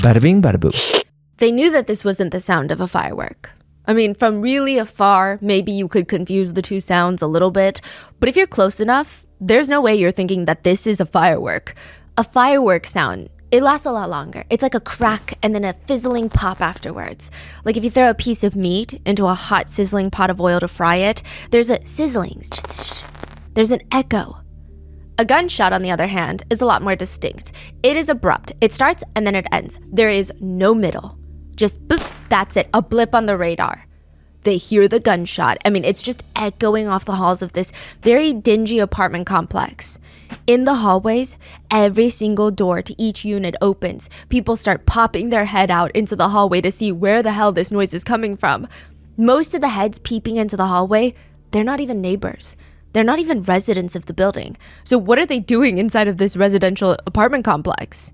Bada bing, bada boo. They knew that this wasn't the sound of a firework. I mean, from really afar, maybe you could confuse the two sounds a little bit, but if you're close enough, there's no way you're thinking that this is a firework. A firework sound, it lasts a lot longer. It's like a crack and then a fizzling pop afterwards. Like if you throw a piece of meat into a hot sizzling pot of oil to fry it, there's a sizzling. There's an echo. A gunshot, on the other hand, is a lot more distinct. It is abrupt. It starts and then it ends. There is no middle. Just boop, that's it, a blip on the radar. They hear the gunshot. I mean, it's just echoing off the halls of this very dingy apartment complex. In the hallways, every single door to each unit opens. People start popping their head out into the hallway to see where the hell this noise is coming from. Most of the heads peeping into the hallway, they're not even neighbors. They're not even residents of the building. So what are they doing inside of this residential apartment complex?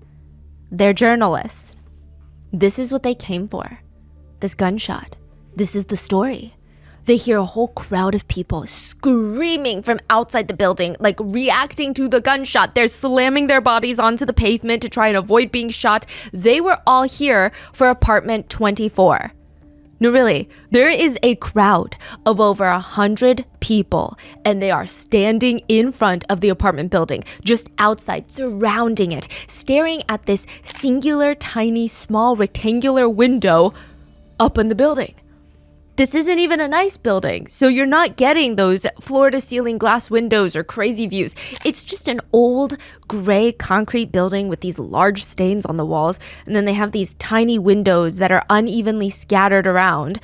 They're journalists. This is what they came for. This gunshot. This is the story. They hear a whole crowd of people screaming from outside the building, like reacting to the gunshot. They're slamming their bodies onto the pavement to try and avoid being shot. They were all here for apartment 24. No, really, there is a crowd of over 100 people, and they are standing in front of the apartment building, just outside, surrounding it, staring at this singular, tiny, small, rectangular window up in the building. This isn't even a nice building, so you're not getting those floor-to-ceiling glass windows or crazy views. It's just an old, gray concrete building with these large stains on the walls, and then they have these tiny windows that are unevenly scattered around.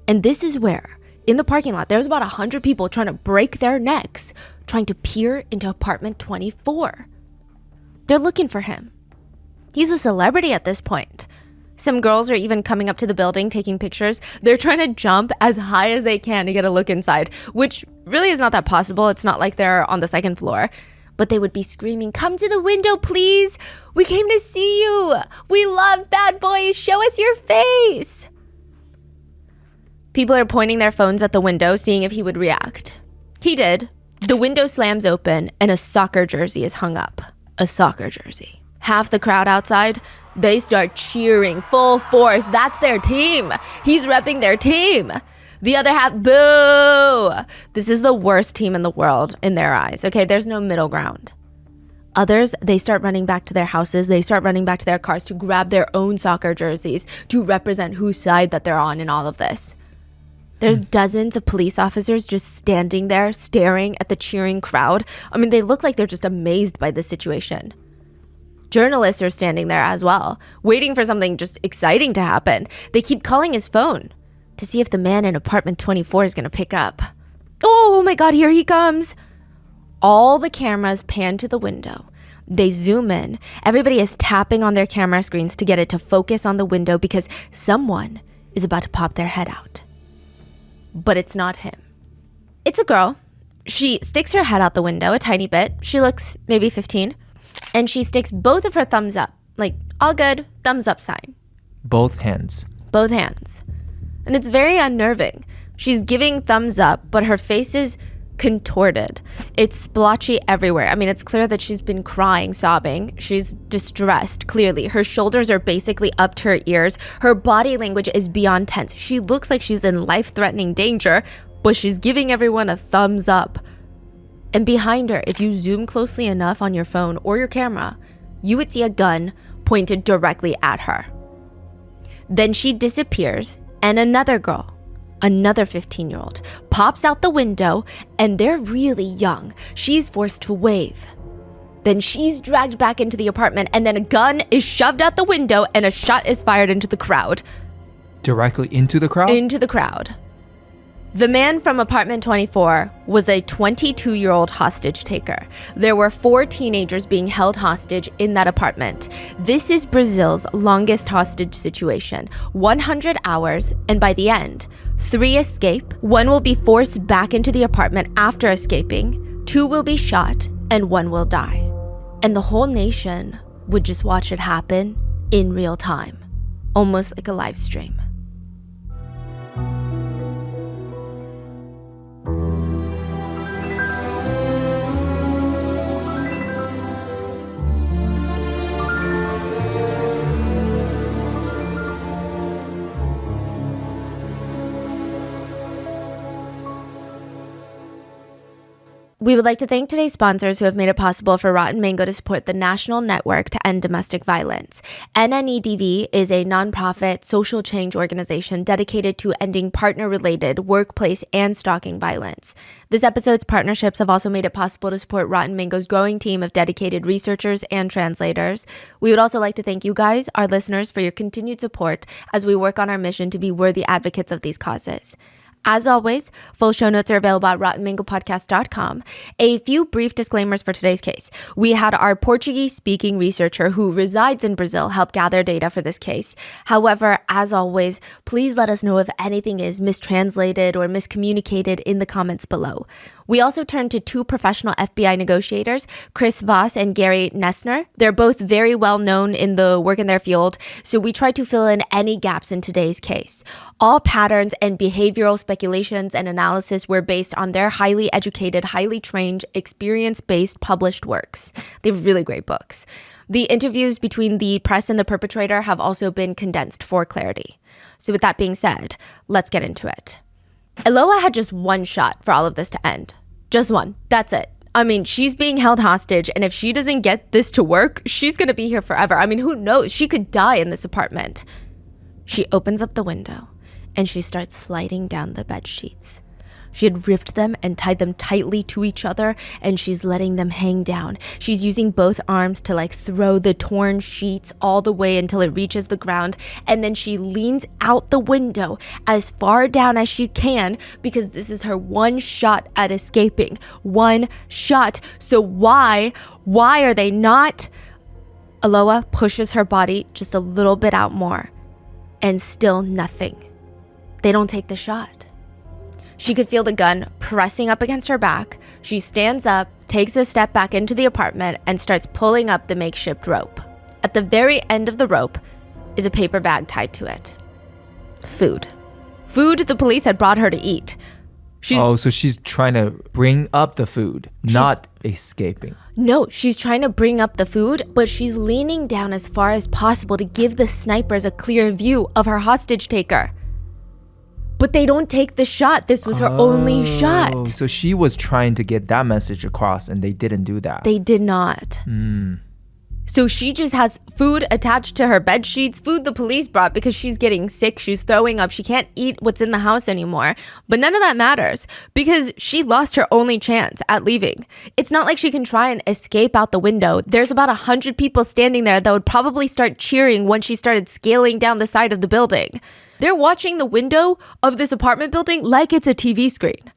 And this is where, in the parking lot, there's about 100 people trying to break their necks, trying to peer into apartment 24. They're looking for him. He's a celebrity at this point. Some girls are even coming up to the building, taking pictures. They're trying to jump as high as they can to get a look inside, which really is not that possible. It's not like they're on the second floor. But they would be screaming, "Come to the window, please! We came to see you! We love bad boys! Show us your face!" People are pointing their phones at the window, seeing if he would react. He did. The window slams open, and a soccer jersey is hung up. A soccer jersey. Half the crowd outside, they start cheering full force. That's their team. He's repping their team. The other half, boo. This is the worst team in the world in their eyes. Okay, there's no middle ground. Others, they start running back to their houses. They start running back to their cars to grab their own soccer jerseys to represent whose side that they're on in all of this. There's dozens of police officers just standing there staring at the cheering crowd. I mean, they look like they're just amazed by the situation. Journalists are standing there as well, waiting for something just exciting to happen. They keep calling his phone to see if the man in apartment 24 is going to pick up. Oh my God, here he comes. All the cameras pan to the window. They zoom in. Everybody is tapping on their camera screens to get it to focus on the window because someone is about to pop their head out. But it's not him. It's a girl. She sticks her head out the window a tiny bit. She looks maybe 15. And she sticks both of her thumbs up, like all good, thumbs up sign. Both hands. Both hands. And it's very unnerving. She's giving thumbs up, but her face is contorted. It's splotchy everywhere. I mean, it's clear that she's been crying, sobbing. She's distressed, clearly. Her shoulders are basically up to her ears. Her body language is beyond tense. She looks like she's in life-threatening danger, but she's giving everyone a thumbs up. And behind her, if you zoom closely enough on your phone or your camera, you would see a gun pointed directly at her. Then she disappears, and another girl, another 15-year-old, pops out the window, and they're really young. She's forced to wave. Then she's dragged back into the apartment, and then a gun is shoved out the window, and a shot is fired into the crowd. Directly into the crowd? Into the crowd. The man from apartment 24 was a 22-year-old hostage taker. There were 4 teenagers being held hostage in that apartment. This is Brazil's longest hostage situation, 100 hours, and by the end, 3 escape, 1 will be forced back into the apartment after escaping, 2 will be shot, and 1 will die. And the whole nation would just watch it happen in real time, almost like a live stream. We would like to thank today's sponsors who have made it possible for Rotten Mango to support the National Network to End Domestic Violence. NNEDV is a nonprofit social change organization dedicated to ending partner-related workplace and stalking violence. This episode's partnerships have also made it possible to support Rotten Mango's growing team of dedicated researchers and translators. We would also like to thank you guys, our listeners, for your continued support as we work on our mission to be worthy advocates of these causes. As always, full show notes are available at rottenmangopodcast.com. A few brief disclaimers for today's case. We had our Portuguese-speaking researcher who resides in Brazil help gather data for this case. However, as always, please let us know if anything is mistranslated or miscommunicated in the comments below. We also turned to two professional FBI negotiators, Chris Voss and Gary Nessner. They're both very well known in the work in their field, so we tried to fill in any gaps in today's case. All patterns and behavioral speculations and analysis were based on their highly educated, highly trained, experience-based published works. They have really great books. The interviews between the press and the perpetrator have also been condensed for clarity. So with that being said, let's get into it. Eloa had just one shot for all of this to end. Just one. That's it. I mean, she's being held hostage, and if she doesn't get this to work, she's gonna be here forever. I mean, who knows? She could die in this apartment. She opens up the window, and she starts sliding down the bed sheets. She had ripped them and tied them tightly to each other, and she's letting them hang down. She's using both arms to throw the torn sheets all the way until it reaches the ground, and then she leans out the window as far down as she can because this is her one shot at escaping. One shot. So why are they not? Eloa pushes her body just a little bit out more, and still nothing. They don't take the shot. She could feel the gun pressing up against her back. She stands up, takes a step back into the apartment, and starts pulling up the makeshift rope. At the very end of the rope is a paper bag tied to it. Food. Food the police had brought her to eat. So she's trying to bring up the food, not escaping. No, she's trying to bring up the food, but she's leaning down as far as possible to give the snipers a clear view of her hostage taker. But they don't take the shot. This was her only shot. So she was trying to get that message across, and they didn't do that. They did not. So she just has food attached to her bed sheets, food the police brought because she's getting sick, she's throwing up, she can't eat what's in the house anymore. But none of that matters because she lost her only chance at leaving. It's not like she can try and escape out the window. There's about 100 people standing there that would probably start cheering when she started scaling down the side of the building. They're watching the window of this apartment building like it's a TV screen.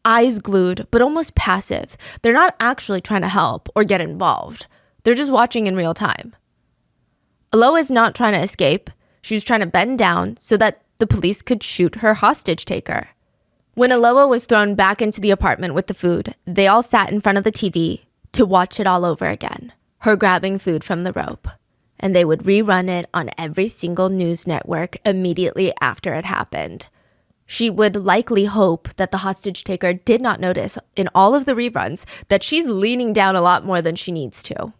Eyes glued, but almost passive. They're not actually trying to help or get involved. They're just watching in real time. Eloa is not trying to escape. She's trying to bend down so that the police could shoot her hostage taker. When Eloa was thrown back into the apartment with the food, they all sat in front of the TV to watch it all over again. Her grabbing food from the rope. And they would rerun it on every single news network immediately after it happened. She would likely hope that the hostage taker did not notice in all of the reruns that she's leaning down a lot more than she needs to.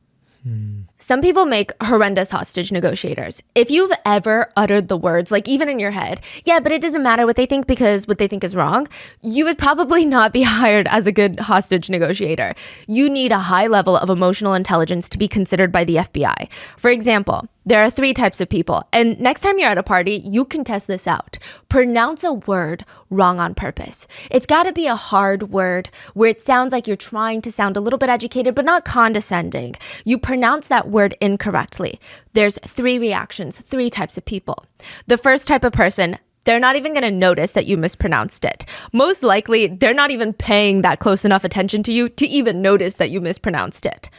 Some people make horrendous hostage negotiators. If you've ever uttered the words, even in your head, yeah, but it doesn't matter what they think because what they think is wrong, you would probably not be hired as a good hostage negotiator. You need a high level of emotional intelligence to be considered by the FBI. For example, there are 3 types of people, and next time you're at a party, you can test this out. Pronounce a word wrong on purpose. It's got to be a hard word where it sounds like you're trying to sound a little bit educated, but not condescending. You pronounce that word incorrectly. There's 3 reactions, 3 types of people. The first type of person, they're not even going to notice that you mispronounced it. Most likely, they're not even paying that close enough attention to you to even notice that you mispronounced it.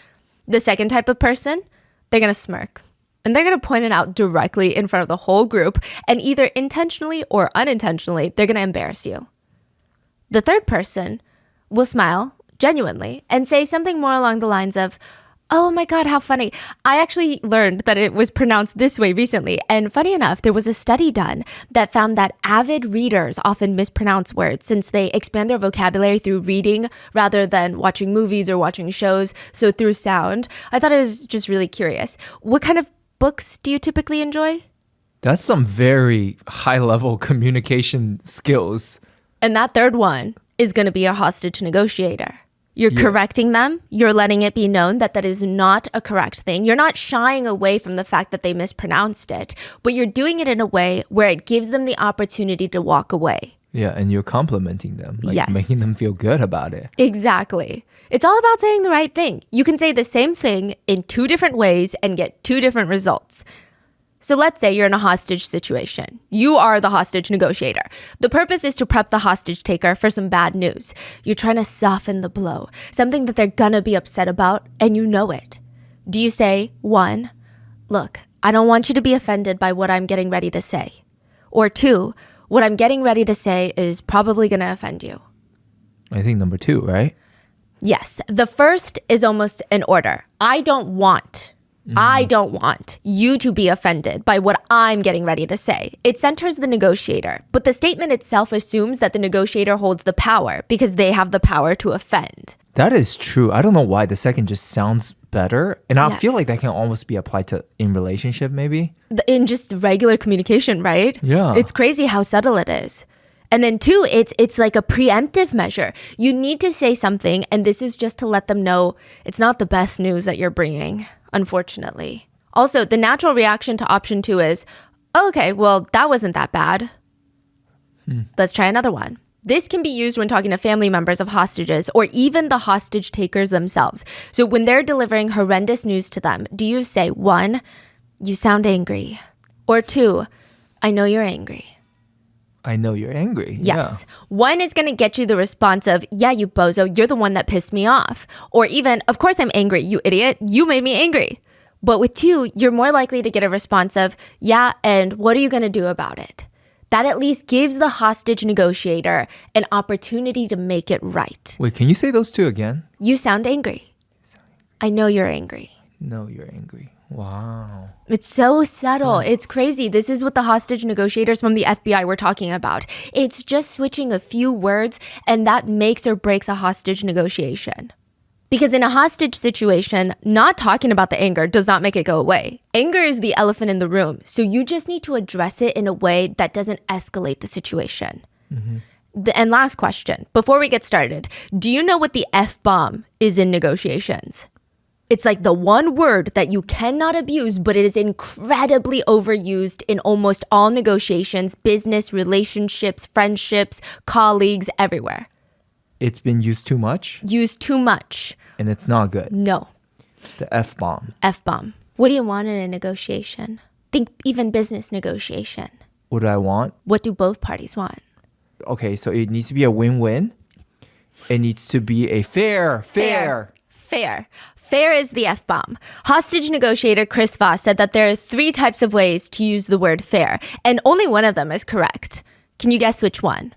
The second type of person, they're going to smirk. And they're going to point it out directly in front of the whole group, and either intentionally or unintentionally, they're going to embarrass you. The third person will smile genuinely and say something more along the lines of, oh my God, how funny. I actually learned that it was pronounced this way recently. And funny enough, there was a study done that found that avid readers often mispronounce words since they expand their vocabulary through reading rather than watching movies or watching shows. So through sound. I thought it was just really curious. What kind of books do you typically enjoy? That's some very high-level communication skills. And that third one is going to be a hostage negotiator. You're correcting them. You're letting it be known that that is not a correct thing. You're not shying away from the fact that they mispronounced it, but you're doing it in a way where it gives them the opportunity to walk away. Yeah, and you're complimenting them, like Yes. making them feel good about it. Exactly. It's all about saying the right thing. You can say the same thing in two different ways and get two different results. So let's say you're in a hostage situation. You are the hostage negotiator. The purpose is to prep the hostage taker for some bad news. You're trying to soften the blow, something that they're gonna be upset about, and you know it. Do you say, 1, look, I don't want you to be offended by what I'm getting ready to say? Or 2, what I'm getting ready to say is probably gonna offend you? I think number 2, right? Yes. The first is almost an order. I don't want you to be offended by what I'm getting ready to say. It centers the negotiator, but the statement itself assumes that the negotiator holds the power because they have the power to offend. That is true. I don't know why the second just sounds better. And I feel Yes. like that can almost be applied to in relationship maybe. In just regular communication, right? Yeah. It's crazy how subtle it is. And then 2, it's like a preemptive measure. You need to say something, and this is just to let them know it's not the best news that you're bringing, unfortunately. Also, the natural reaction to option 2 is, okay, well, that wasn't that bad. Let's try another one. This can be used when talking to family members of hostages or even the hostage takers themselves. So when they're delivering horrendous news to them, do you say, 1, you sound angry? Or 2, I know you're angry? I know you're angry. Yes. 1 is going to get you the response of, yeah, you bozo, you're the one that pissed me off. Or even, of course I'm angry, you idiot, you made me angry. But with 2, you're more likely to get a response of, yeah, and what are you going to do about it? That at least gives the hostage negotiator an opportunity to make it right. Wait, can you say those 2 again? You sound angry. I know you're angry. No, you're angry. Wow. It's so subtle. It's crazy. This is what the hostage negotiators from the FBI were talking about. It's just switching a few words, and that makes or breaks a hostage negotiation. Because in a hostage situation, not talking about the anger does not make it go away. Anger is the elephant in the room, so you just need to address it in a way that doesn't escalate the situation. And last question, before we get started, do you know what the F-bomb is in negotiations? It's like the one word that you cannot abuse, but it is incredibly overused in almost all negotiations, business, relationships, friendships, colleagues, everywhere. It's been used too much Used too much. and it's not good. No. The F-bomb. F-bomb. What do you want in a negotiation? Think even business negotiation. What do I want? What do both parties want? Okay, so it needs to be a win-win. It needs to be a fair. Fair is the F-bomb. Hostage negotiator Chris Voss said that there are 3 types of ways to use the word fair, and only one of them is correct. Can you guess which one?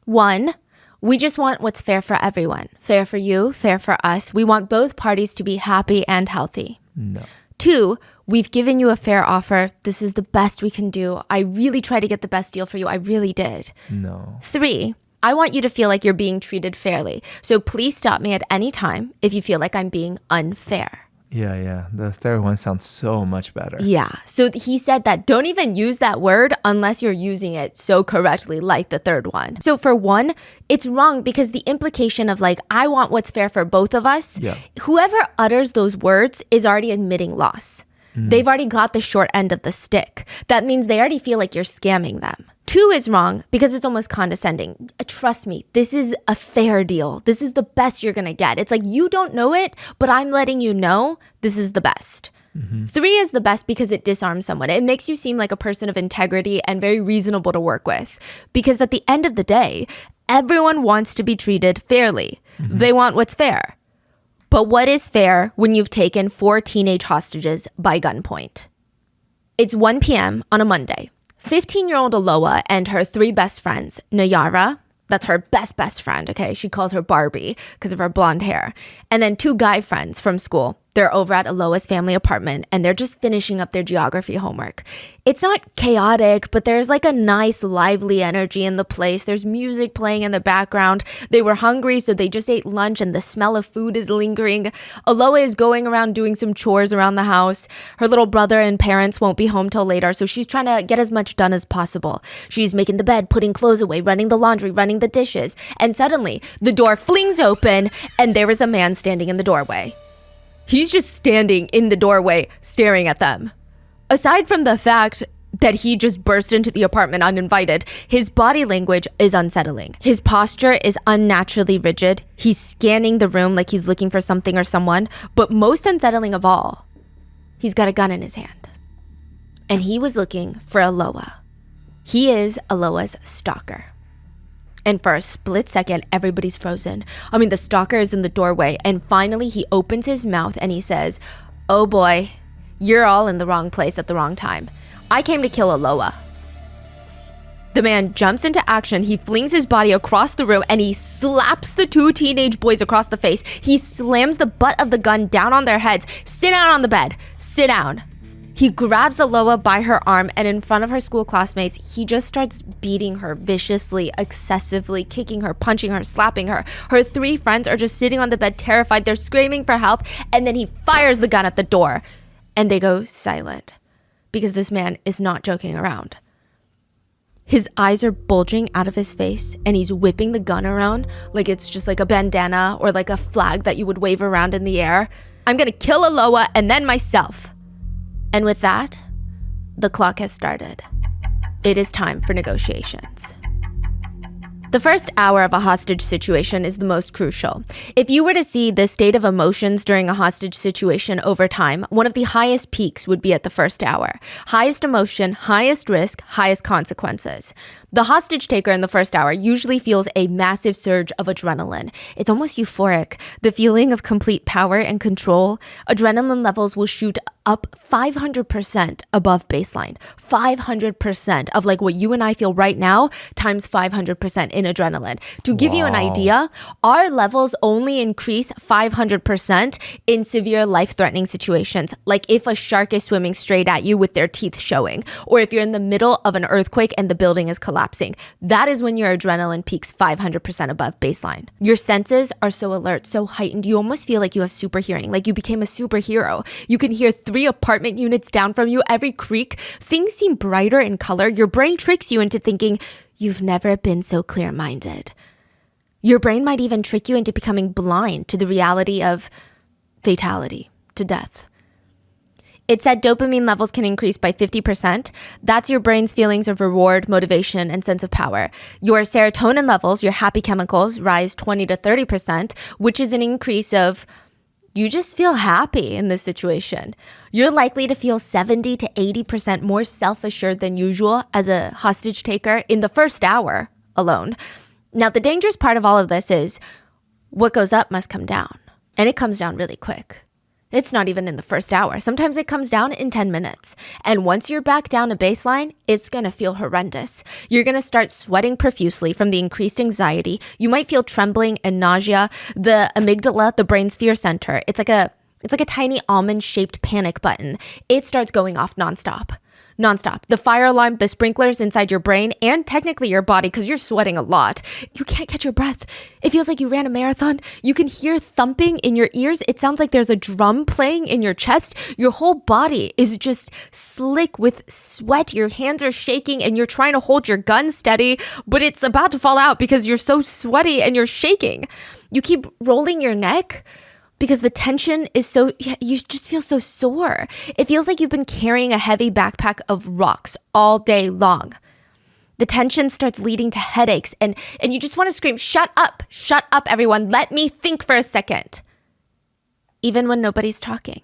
1, we just want what's fair for everyone. Fair for you, fair for us. We want both parties to be happy and healthy. No. 2, we've given you a fair offer. This is the best we can do. I really tried to get the best deal for you. I really did. No. 3, I want you to feel like you're being treated fairly. So please stop me at any time if you feel like I'm being unfair. Yeah. The third one sounds so much better. Yeah. So he said that don't even use that word unless you're using it so correctly, like the third one. So for 1, it's wrong because the implication of like, I want what's fair for both of us, whoever utters those words is already admitting loss. They've already got the short end of the stick. That means they already feel like you're scamming them. 2 is wrong because it's almost condescending. Trust me, this is a fair deal. This is the best you're going to get. It's like you don't know it, but I'm letting you know this is the best. 3 is the best because it disarms someone. It makes you seem like a person of integrity and very reasonable to work with. Because at the end of the day, everyone wants to be treated fairly. They want what's fair. But what is fair when you've taken 4 teenage hostages by gunpoint? It's 1 p.m. on a Monday. 15-year-old Aloha and her 3 best friends, Nayara, that's her best friend, okay? She calls her Barbie because of her blonde hair. And then 2 guy friends from school. They're over at Aloa's family apartment and they're just finishing up their geography homework. It's not chaotic, but there's like a nice lively energy in the place. There's music playing in the background. They were hungry, so they just ate lunch and the smell of food is lingering. Aloa is going around doing some chores around the house. Her little brother and parents won't be home till later, so she's trying to get as much done as possible. She's making the bed, putting clothes away, running the laundry, running the dishes, and suddenly the door flings open and there is a man standing in the doorway. He's just standing in the doorway staring at them. Aside from the fact that he just burst into the apartment uninvited, his body language is unsettling. His posture is unnaturally rigid. He's scanning the room like he's looking for something or someone, but most unsettling of all, he's got a gun in his hand. And he was looking for Aloa. He is Aloa's stalker. And for a split second, everybody's frozen. I mean, the stalker is in the doorway, and finally he opens his mouth and he says, "Oh boy, you're all in the wrong place at the wrong time. I came to kill Aloa." The man jumps into action. He flings his body across the room and he slaps the two teenage boys across the face. He slams the butt of the gun down on their heads. "Sit down on the bed. Sit down." He grabs Aloa by her arm and in front of her school classmates, he just starts beating her viciously, excessively, kicking her, punching her, slapping her. Her three friends are just sitting on the bed terrified. They're screaming for help, and then he fires the gun at the door and they go silent because this man is not joking around. His eyes are bulging out of his face and he's whipping the gun around like it's just like a bandana or like a flag that you would wave around in the air. "I'm gonna kill Aloa and then myself." And with that, the clock has started. It is time for negotiations. The first hour of a hostage situation is the most crucial. If you were to see the state of emotions during a hostage situation over time, one of the highest peaks would be at the first hour. Highest emotion, highest risk, highest consequences. The hostage taker in the first hour usually feels a massive surge of adrenaline. It's almost euphoric. The feeling of complete power and control. Adrenaline levels will shoot up 500% above baseline. 500% of like what you and I feel right now times 500% in adrenaline. To give you an idea, our levels only increase 500% in severe life-threatening situations, like if a shark is swimming straight at you with their teeth showing, or if you're in the middle of an earthquake and the building is collapsing. That is when your adrenaline peaks 500% above baseline. Your senses are so alert, so heightened, you almost feel like you have super hearing, like you became a superhero. You can hear 3 apartment units down from you, every creak. Things seem brighter in color. Your brain tricks you into thinking, you've never been so clear-minded. Your brain might even trick you into becoming blind to the reality of fatality, to death. It said dopamine levels can increase by 50%. That's your brain's feelings of reward, motivation, and sense of power. Your serotonin levels, your happy chemicals, rise 20 to 30%, which is an increase of you just feel happy in this situation. You're likely to feel 70 to 80% more self-assured than usual as a hostage taker in the first hour alone. Now, the dangerous part of all of this is what goes up must come down. And it comes down really quick. It's not even in the first hour. Sometimes it comes down in 10 minutes. And once you're back down to baseline, it's going to feel horrendous. You're going to start sweating profusely from the increased anxiety. You might feel trembling and nausea. The amygdala, the brain's fear center, it's like a tiny almond-shaped panic button. It starts going off nonstop. The fire alarm, the sprinklers inside your brain, and technically your body, because you're sweating a lot. You can't catch your breath. It feels like you ran a marathon. You can hear thumping in your ears. It sounds like there's a drum playing in your chest. Your whole body is just slick with sweat. Your hands are shaking and you're trying to hold your gun steady, but it's about to fall out because you're so sweaty and you're shaking. You keep rolling your neck because the tension is so, you just feel so sore. It feels like you've been carrying a heavy backpack of rocks all day long. The tension starts leading to headaches and you just want to scream, shut up, everyone. Let me think for a second. Even when nobody's talking.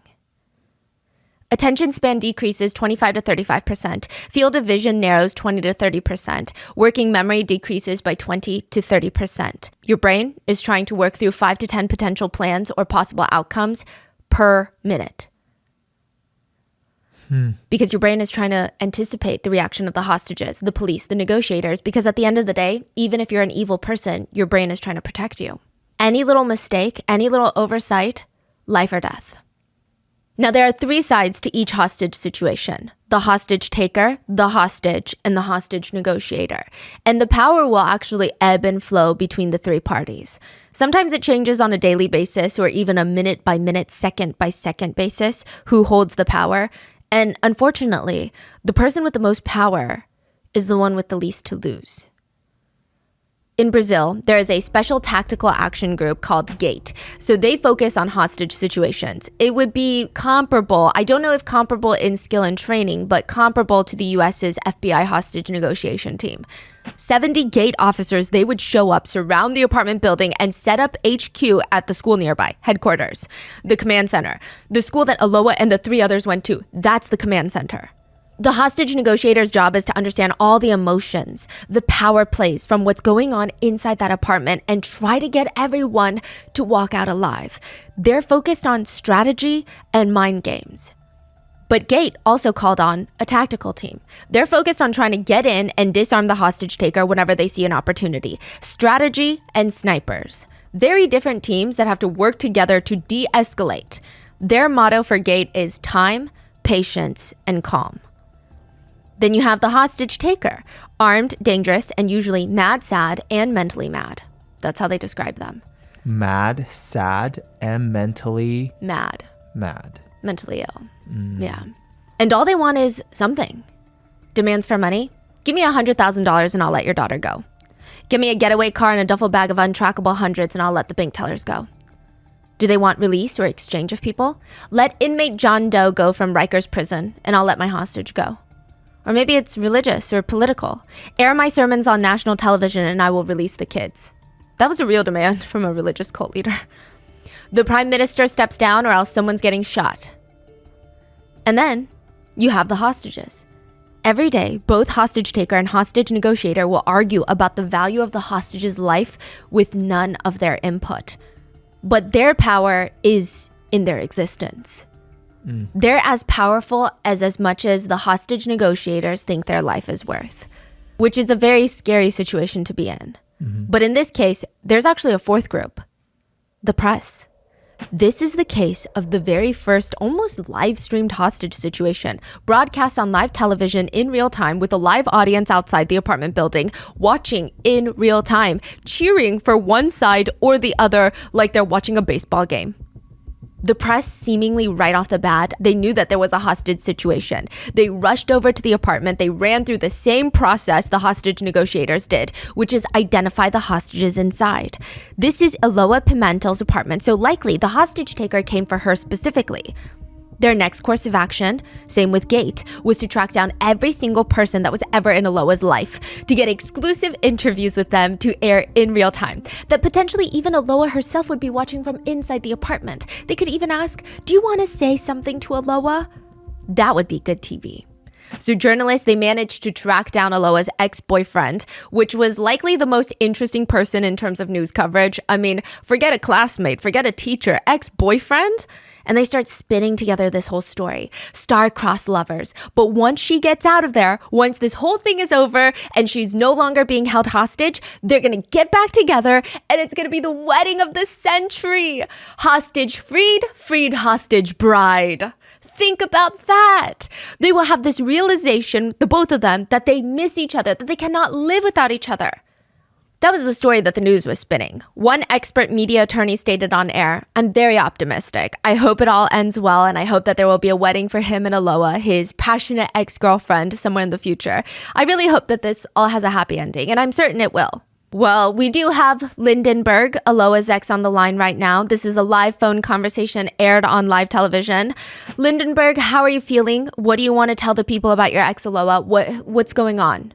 Attention span decreases 25 to 35%. Field of vision narrows 20 to 30%. Working memory decreases by 20 to 30%. Your brain is trying to work through 5 to 10 potential plans or possible outcomes per minute. Because your brain is trying to anticipate the reaction of the hostages, the police, the negotiators, because at the end of the day, even if you're an evil person, your brain is trying to protect you. Any little mistake, any little oversight, life or death. Now, there are 3 sides to each hostage situation: the hostage taker, the hostage, and the hostage negotiator. And the power will actually ebb and flow between the 3 parties. Sometimes it changes on a daily basis or even a minute by minute, second by second basis who holds the power. And unfortunately, the person with the most power is the one with the least to lose. In Brazil, there is a special tactical action group called GATE. So they focus on hostage situations. It would be comparable, I don't know if comparable in skill and training, but comparable to the US's FBI hostage negotiation team. 70 GATE officers, they would show up, surround the apartment building, and set up HQ at the school nearby, headquarters, the command center. The school that Aloha and the 3 others went to, that's the command center. The hostage negotiator's job is to understand all the emotions, the power plays from what's going on inside that apartment and try to get everyone to walk out alive. They're focused on strategy and mind games. But GATE also called on a tactical team. They're focused on trying to get in and disarm the hostage taker whenever they see an opportunity. Strategy and snipers. Very different teams that have to work together to de-escalate. Their motto for GATE is time, patience, and calm. Then you have the hostage taker, armed, dangerous, and usually mad, sad, and mentally mad. That's how they describe them. Mad, sad, and mentally mad. Mentally ill. Yeah. And all they want is something. Demands for money? Give me $100,000 and I'll let your daughter go. Give me a getaway car and a duffel bag of untrackable hundreds and I'll let the bank tellers go. Do they want release or exchange of people? Let inmate John Doe go from Rikers prison and I'll let my hostage go. Or maybe it's religious or political. Air my sermons on national television and I will release the kids. That was a real demand from a religious cult leader. The prime minister steps down or else someone's getting shot. And then you have the hostages. Every day, both hostage taker and hostage negotiator will argue about the value of the hostage's life with none of their input. But their power is in their existence. They're as powerful as much as the hostage negotiators think their life is worth, which is a very scary situation to be in. But in this case, there's actually a 4th group, the press. This is the case of the very first almost live-streamed hostage situation, broadcast on live television in real time with a live audience outside the apartment building, watching in real time, cheering for one side or the other like they're watching a baseball game. The press, seemingly right off the bat, they knew that there was a hostage situation. They rushed over to the apartment. They ran through the same process the hostage negotiators did, which is identify the hostages inside. This is Aloha Pimentel's apartment, so likely the hostage taker came for her specifically. Their next course of action, same with GATE, was to track down every single person that was ever in Aloha's life, to get exclusive interviews with them to air in real time, that potentially even Aloha herself would be watching from inside the apartment. They could even ask, do you want to say something to Aloha? That would be good TV. So journalists, they managed to track down Aloha's ex-boyfriend, which was likely the most interesting person in terms of news coverage. I mean, forget a classmate, forget a teacher, ex-boyfriend? And they start spinning together this whole story. Star-crossed lovers. But once she gets out of there, once this whole thing is over and she's no longer being held hostage, they're going to get back together and it's going to be the wedding of the century. Hostage freed, freed hostage bride. Think about that. They will have this realization, the both of them, that they miss each other, that they cannot live without each other. That was the story that the news was spinning. One expert media attorney stated on air, I'm very optimistic. I hope it all ends well, and I hope that there will be a wedding for him and Aloha, his passionate ex-girlfriend, somewhere in the future. I really hope that this all has a happy ending, and I'm certain it will. Well, we do have Lindenberg, Aloha's ex, on the line right now. This is a live phone conversation aired on live television. Lindenberg, how are you feeling? What do you want to tell the people about your ex, Aloha? What's going on?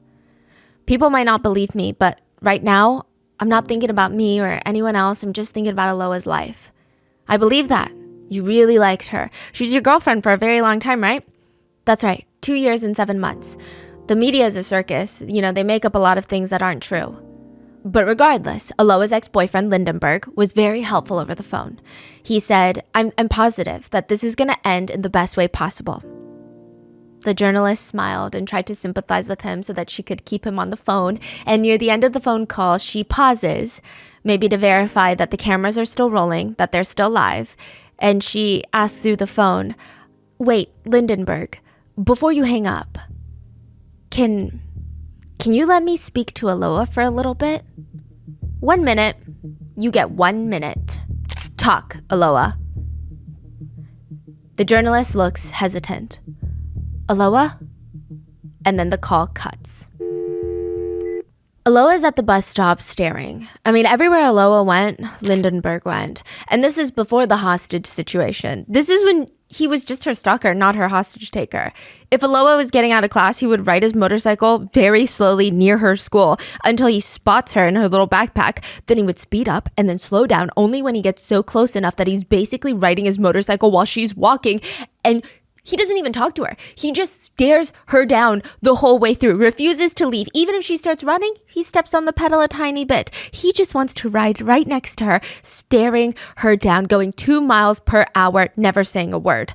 People might not believe me, but right now, I'm not thinking about me or anyone else. I'm just thinking about Aloha's life. I believe that. You really liked her. She's your girlfriend for a very long time, right? That's right. 2 years and 7 months. The media is a circus. You know, they make up a lot of things that aren't true. But regardless, Aloha's ex-boyfriend, Lindenberg, was very helpful over the phone. He said, I'm positive that this is going to end in the best way possible. The journalist smiled and tried to sympathize with him so that she could keep him on the phone. And near the end of the phone call, she pauses, maybe to verify that the cameras are still rolling, that they're still live. And she asks through the phone, "Wait, Lindenberg, before you hang up, can you let me speak to Aloha for a little bit?" 1 minute. You get 1 minute. Talk, Aloha. The journalist looks hesitant. "Aloha?" And then the call cuts. Aloha's at the bus stop staring. I mean, everywhere Aloha went, Lindenberg went. And this is before the hostage situation. This is when he was just her stalker, not her hostage taker. If Aloha was getting out of class, he would ride his motorcycle very slowly near her school until he spots her in her little backpack. Then he would speed up and then slow down only when he gets so close enough that he's basically riding his motorcycle while she's walking. And he doesn't even talk to her. He just stares her down the whole way through, refuses to leave. Even if she starts running, he steps on the pedal a tiny bit. He just wants to ride right next to her, staring her down, going 2 miles per hour, never saying a word.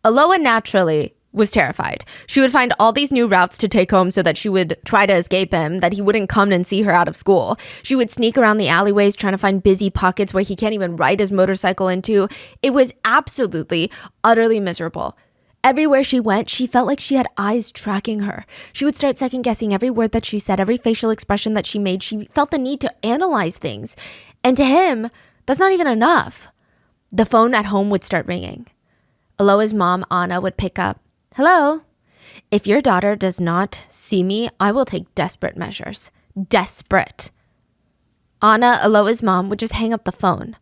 Aloha naturally was terrified. She would find all these new routes to take home so that she would try to escape him, that he wouldn't come and see her out of school. She would sneak around the alleyways trying to find busy pockets where he can't even ride his motorcycle into. It was absolutely, utterly miserable. Everywhere she went, she felt like she had eyes tracking her. She would start second guessing every word that she said, every facial expression that she made. She felt the need to analyze things. And to him, that's not even enough. The phone at home would start ringing. Aloha's mom, Anna, would pick up. "Hello? If your daughter does not see me, I will take desperate measures." Desperate. Anna, Aloha's mom, would just hang up the phone.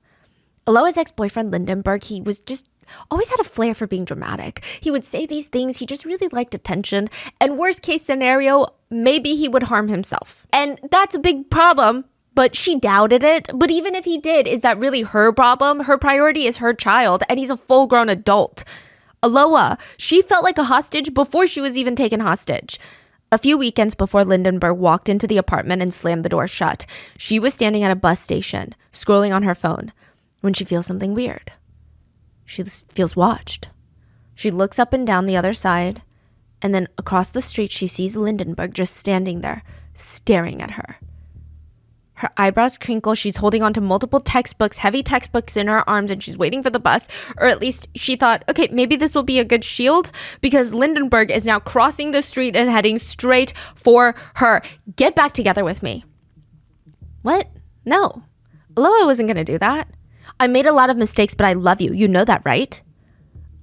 Aloha's ex-boyfriend, Lindenberg, he was just always had a flair for being dramatic. He would say these things. He just really liked attention. And worst case scenario, maybe he would harm himself. And that's a big problem. But she doubted it. But even if he did, is that really her problem? Her priority is her child, and he's a full-grown adult. Aloha, she felt like a hostage before she was even taken hostage. A few weekends before Lindenberg walked into the apartment and slammed the door shut, she was standing at a bus station, scrolling on her phone, when she feels something weird. She feels watched. She looks up and down the other side, and then across the street, she sees Lindenberg just standing there, staring at her. Her eyebrows crinkle. She's holding onto multiple textbooks, heavy textbooks in her arms, and she's waiting for the bus. Or at least she thought, okay, maybe this will be a good shield because Lindenberg is now crossing the street and heading straight for her. "Get back together with me." What? No. Aloha wasn't going to do that. "I made a lot of mistakes, but I love you. You know that, right?"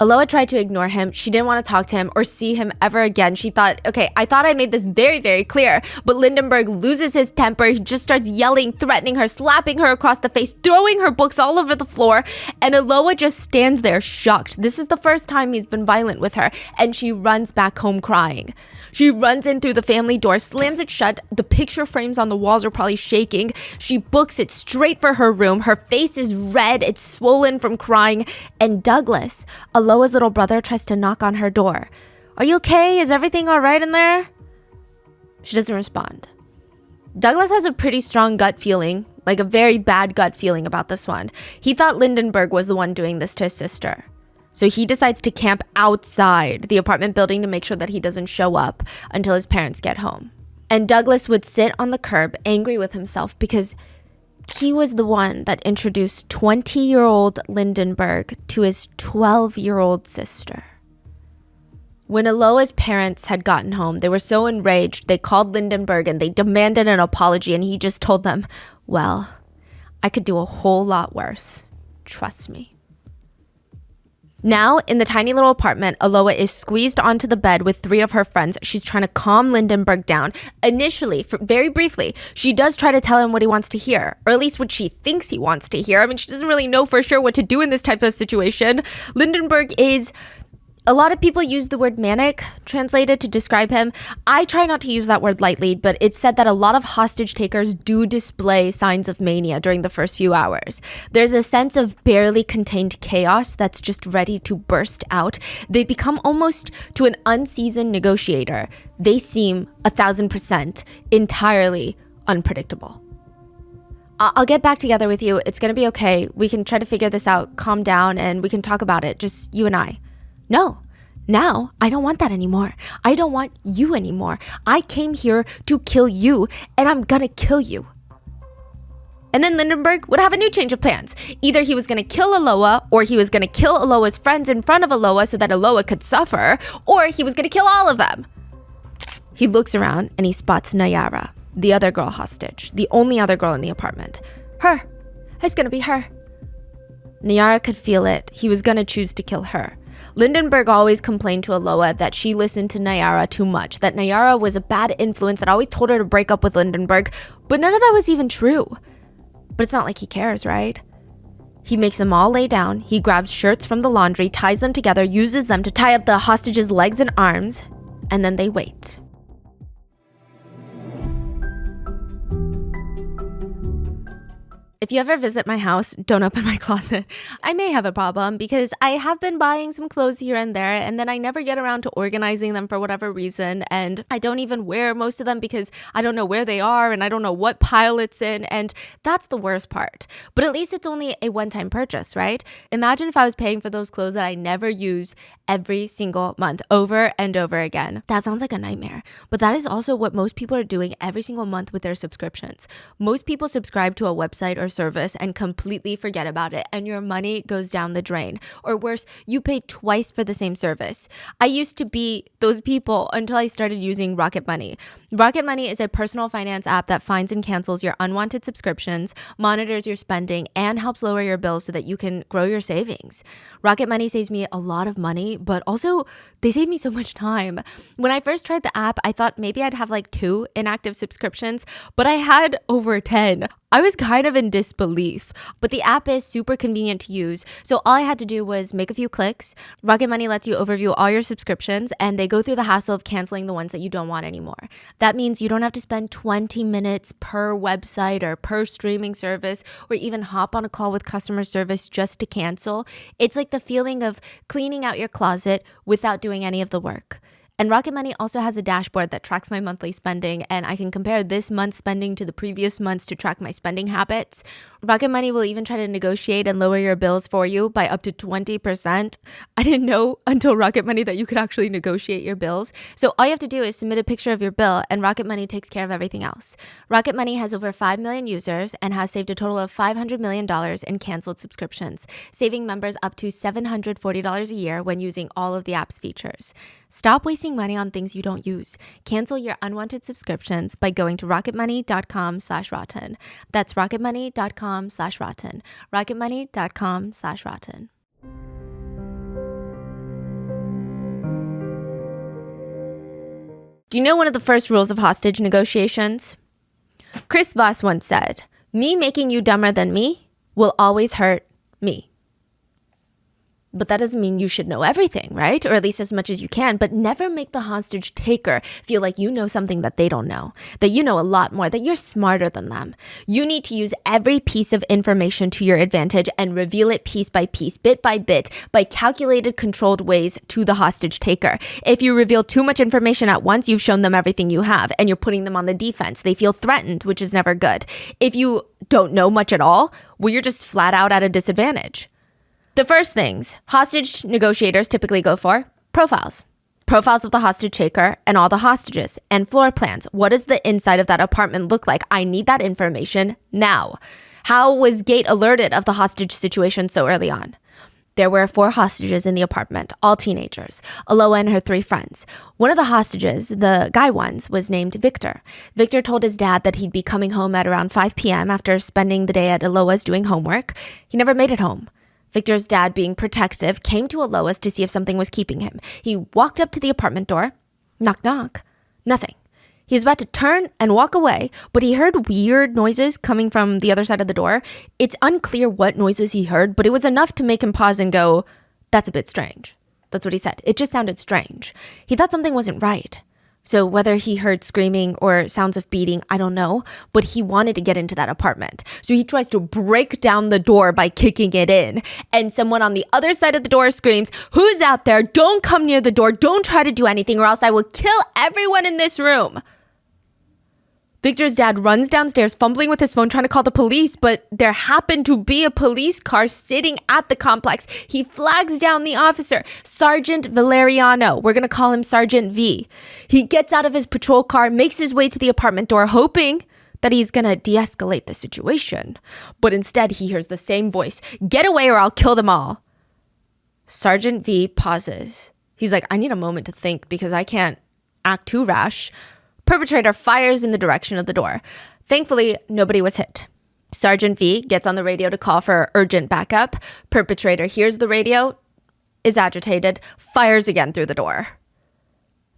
Aloha tried to ignore him. She didn't want to talk to him or see him ever again. She thought, okay, I thought I made this very, very clear. But Lindenberg loses his temper. He just starts yelling, threatening her, slapping her across the face, throwing her books all over the floor. And Aloha just stands there shocked. This is the first time he's been violent with her. And she runs back home crying. She runs in through the family door, slams it shut. The picture frames on the walls are probably shaking. She books it straight for her room. Her face is red. It's swollen from crying. And Douglas, Aloha's little brother, tries to knock on her door. "Are you okay? Is everything all right in there?" She doesn't respond. Douglas has a pretty strong gut feeling, like a very bad gut feeling about this one. He thought Lindenberg was the one doing this to his sister. So he decides to camp outside the apartment building to make sure that he doesn't show up until his parents get home. And Douglas would sit on the curb, angry with himself because he was the one that introduced 20-year-old Lindenberg to his 12-year-old sister. When Aloha's parents had gotten home, they were so enraged, they called Lindenberg and they demanded an apology, and he just told them, "Well, I could do a whole lot worse. Trust me." Now, in the tiny little apartment, Aloha is squeezed onto the bed with 3 of her friends. She's trying to calm Lindenberg down. Initially, very briefly, she does try to tell him what he wants to hear, or at least what she thinks he wants to hear. I mean, she doesn't really know for sure what to do in this type of situation. Lindenberg is... A lot of people use the word manic translated to describe him. I try not to use that word lightly, but it's said that a lot of hostage takers do display signs of mania during the first few hours. There's a sense of barely contained chaos that's just ready to burst out. They become almost to an unseasoned negotiator. They seem 1,000% entirely unpredictable. I'll get back together with you. It's going to be okay. We can try to figure this out. Calm down and we can talk about it. Just you and I. No, now I don't want that anymore. I don't want you anymore. I came here to kill you, and I'm gonna kill you. And then Lindenberg would have a new change of plans. Either he was going to kill Aloha, or he was going to kill Aloha's friends in front of Aloha so that Aloha could suffer, or he was going to kill all of them. He looks around and he spots Nayara, the other girl hostage, the only other girl in the apartment. Her. It's going to be her. Nayara could feel it. He was going to choose to kill her. Lindenberg always complained to Aloha that she listened to Nayara too much, that Nayara was a bad influence, that always told her to break up with Lindenberg, but none of that was even true. But it's not like he cares, right? He makes them all lay down, he grabs shirts from the laundry, ties them together, uses them to tie up the hostage's legs and arms, and then they wait. If you ever visit my house, don't open my closet. I may have a problem because I have been buying some clothes here and there, and then I never get around to organizing them for whatever reason, and I don't even wear most of them because I don't know where they are and I don't know what pile it's in, and that's the worst part. But at least it's only a one-time purchase, right? Imagine if I was paying for those clothes that I never use every single month, over and over again. That sounds like a nightmare, but that is also what most people are doing every single month with their subscriptions. Most people subscribe to a website or service and completely forget about it, and your money goes down the drain. Or worse, you pay twice for the same service. I used to be those people until I started using Rocket Money. Rocket Money is a personal finance app that finds and cancels your unwanted subscriptions, monitors your spending, and helps lower your bills so that you can grow your savings. Rocket Money saves me a lot of money, but also they save me so much time. When I first tried the app, I thought maybe I'd have like 2 inactive subscriptions, but I had over 10. I was kind of in disbelief, but the app is super convenient to use. So all I had to do was make a few clicks. Rocket Money lets you overview all your subscriptions, and they go through the hassle of canceling the ones that you don't want anymore. That means you don't have to spend 20 minutes per website or per streaming service, or even hop on a call with customer service just to cancel. It's like the feeling of cleaning out your closet without doing any of the work. And Rocket Money also has a dashboard that tracks my monthly spending, and I can compare this month's spending to the previous months to track my spending habits. Rocket Money will even try to negotiate and lower your bills for you by up to 20%. I didn't know until Rocket Money that you could actually negotiate your bills. So all you have to do is submit a picture of your bill, and Rocket Money takes care of everything else. Rocket Money has over 5 million users and has saved a total of $500 million in canceled subscriptions, saving members up to $740 a year when using all of the app's features. Stop wasting money on things you don't use. Cancel your unwanted subscriptions by going to rocketmoney.com/rotten. That's rocketmoney.com/rotten. rocketmoney.com/rotten. Do you know one of the first rules of hostage negotiations? Chris Voss once said, "Me making you dumber than me will always hurt me." But that doesn't mean you should know everything, right? Or at least as much as you can, but never make the hostage taker feel like you know something that they don't know, that you know a lot more, that you're smarter than them. You need to use every piece of information to your advantage and reveal it piece by piece, bit by bit, by calculated, controlled ways to the hostage taker. If you reveal too much information at once, you've shown them everything you have, and you're putting them on the defense. They feel threatened, which is never good. If you don't know much at all, well, you're just flat out at a disadvantage. The first things hostage negotiators typically go for: profiles. Profiles of the hostage taker and all the hostages, and floor plans. What does the inside of that apartment look like? I need that information now. How was Gate alerted of the hostage situation so early on? There were 4 hostages in the apartment, all teenagers, Aloha and her 3 friends. One of the hostages, the guy ones, was named Victor. Victor told his dad that he'd be coming home at around 5 p.m. after spending the day at Aloha's doing homework. He never made it home. Victor's dad, being protective, came to Aloha's to see if something was keeping him. He walked up to the apartment door. Knock, knock. Nothing. He was about to turn and walk away, but he heard weird noises coming from the other side of the door. It's unclear what noises he heard, but it was enough to make him pause and go, "That's a bit strange." That's what he said. It just sounded strange. He thought something wasn't right. So whether he heard screaming or sounds of beating, I don't know, but he wanted to get into that apartment. So he tries to break down the door by kicking it in. And someone on the other side of the door screams, "Who's out there? Don't come near the door. Don't try to do anything or else I will kill everyone in this room." Victor's dad runs downstairs, fumbling with his phone, trying to call the police, but there happened to be a police car sitting at the complex. He flags down the officer, Sergeant Valeriano. We're going to call him Sergeant V. He gets out of his patrol car, makes his way to the apartment door, hoping that he's gonna de-escalate the situation. But instead, he hears the same voice, "Get away or I'll kill them all." Sergeant V pauses. He's like, I need a moment to think because I can't act too rash. Perpetrator fires in the direction of the door. Thankfully, nobody was hit. Sergeant V gets on the radio to call for urgent backup. Perpetrator hears the radio, is agitated, fires again through the door.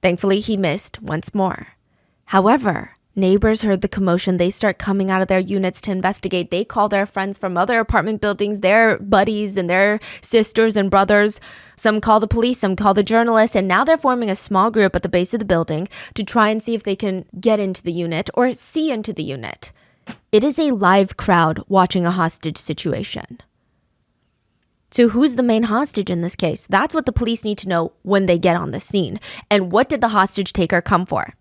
Thankfully, he missed once more. However, neighbors heard the commotion. They start coming out of their units to investigate. They call their friends from other apartment buildings, their buddies and their sisters and brothers. Some call the police, some call the journalists, and now they're forming a small group at the base of the building to try and see if they can get into the unit or see into the unit. It is a live crowd watching a hostage situation. So who's the main hostage in this case? That's what the police need to know when they get on the scene. And what did the hostage taker come for?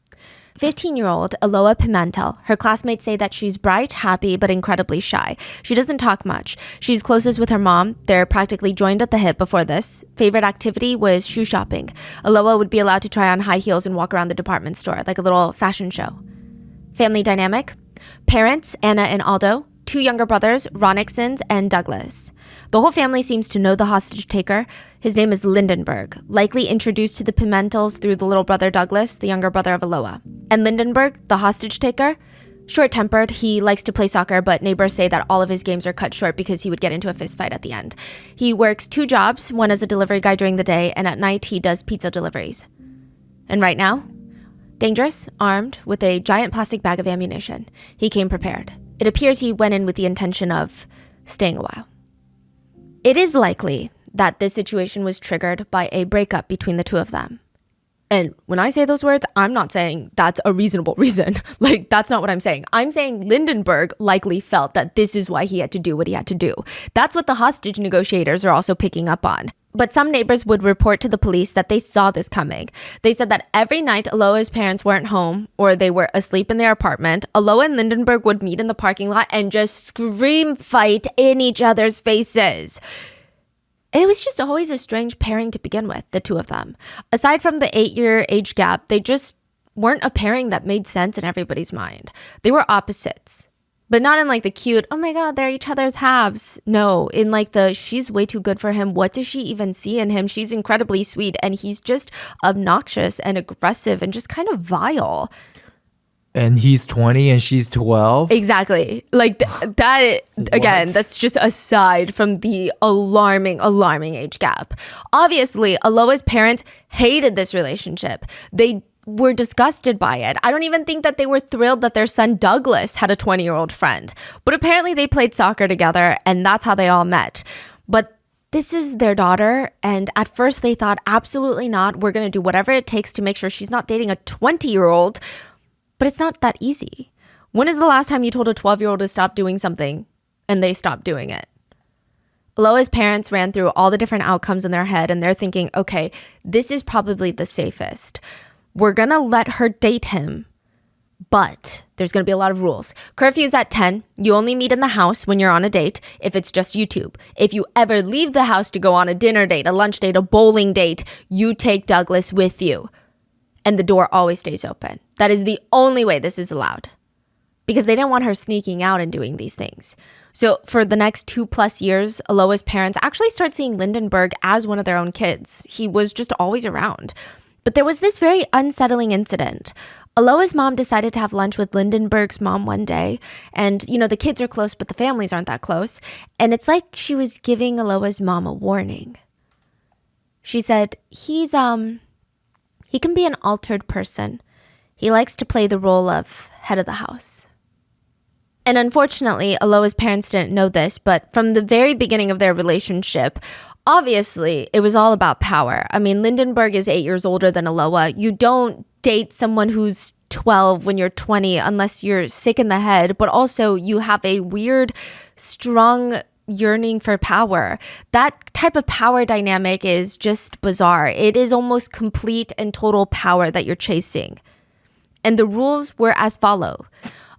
15-year-old Aloha Pimentel. Her classmates say that she's bright, happy, but incredibly shy. She doesn't talk much. She's closest with her mom. They're practically joined at the hip before this. Favorite activity was shoe shopping. Aloha would be allowed to try on high heels and walk around the department store like a little fashion show. Family dynamic. Parents, Anna and Aldo. 2 younger brothers, Ronixons and Douglas. The whole family seems to know the hostage taker. His name is Lindenberg, likely introduced to the Pimentels through the little brother Douglas, the younger brother of Aloha. And Lindenberg, the hostage taker, short-tempered. He likes to play soccer, but neighbors say that all of his games are cut short because he would get into a fist fight at the end. He works 2 jobs, one as a delivery guy during the day, and at night he does pizza deliveries. And right now, dangerous, armed, with a giant plastic bag of ammunition. He came prepared. It appears he went in with the intention of staying a while. It is likely that this situation was triggered by a breakup between the two of them. And when I say those words, I'm not saying that's a reasonable reason. Like, that's not what I'm saying. I'm saying Lindenberg likely felt that this is why he had to do what he had to do. That's what the hostage negotiators are also picking up on. But some neighbors would report to the police that they saw this coming. They said that every night Aloha's parents weren't home or they were asleep in their apartment, Aloha and Lindenberg would meet in the parking lot and just scream fight in each other's faces. And it was just always a strange pairing to begin with, the two of them. Aside from the 8-year age gap, they just weren't a pairing that made sense in everybody's mind. They were opposites. But not in like the cute, oh my God, they're each other's halves. No, in like the, she's way too good for him. What does she even see in him? She's incredibly sweet and he's just obnoxious and aggressive and just kind of vile. And he's 20 and she's 12? Exactly. Like that, again, that's just aside from the alarming age gap. Obviously, Aloha's parents hated this relationship. They were disgusted by it. I don't even think that they were thrilled that their son Douglas had a 20-year-old friend. But apparently they played soccer together and that's how they all met. But this is their daughter, and at first they thought, absolutely not. We're going to do whatever it takes to make sure she's not dating a 20-year-old. But it's not that easy. When is the last time you told a 12-year-old to stop doing something and they stopped doing it? Aloha's parents ran through all the different outcomes in their head and they're thinking, okay, this is probably the safest. We're going to let her date him, but there's going to be a lot of rules. Curfew's at 10. You only meet in the house when you're on a date if it's just you two. If you ever leave the house to go on a dinner date, a lunch date, a bowling date, you take Douglas with you. And the door always stays open. That is the only way this is allowed. Because they didn't want her sneaking out and doing these things. So for the next 2+ years, Aloha's parents actually start seeing Lindenberg as one of their own kids. He was just always around. But there was this very unsettling incident. Aloha's mom decided to have lunch with Lindenberg's mom one day. And, you know, the kids are close, but the families aren't that close. And it's like she was giving Aloha's mom a warning. She said, he can be an altered person. He likes to play the role of head of the house. And unfortunately, Aloha's parents didn't know this, but from the very beginning of their relationship, obviously, it was all about power. I mean, Lindenberg is 8 years older than Aloha. You don't date someone who's 12 when you're 20 unless you're sick in the head, but also you have a weird, strong yearning for power. That type of power dynamic is just bizarre. It is almost complete and total power that you're chasing. And the rules were as follow.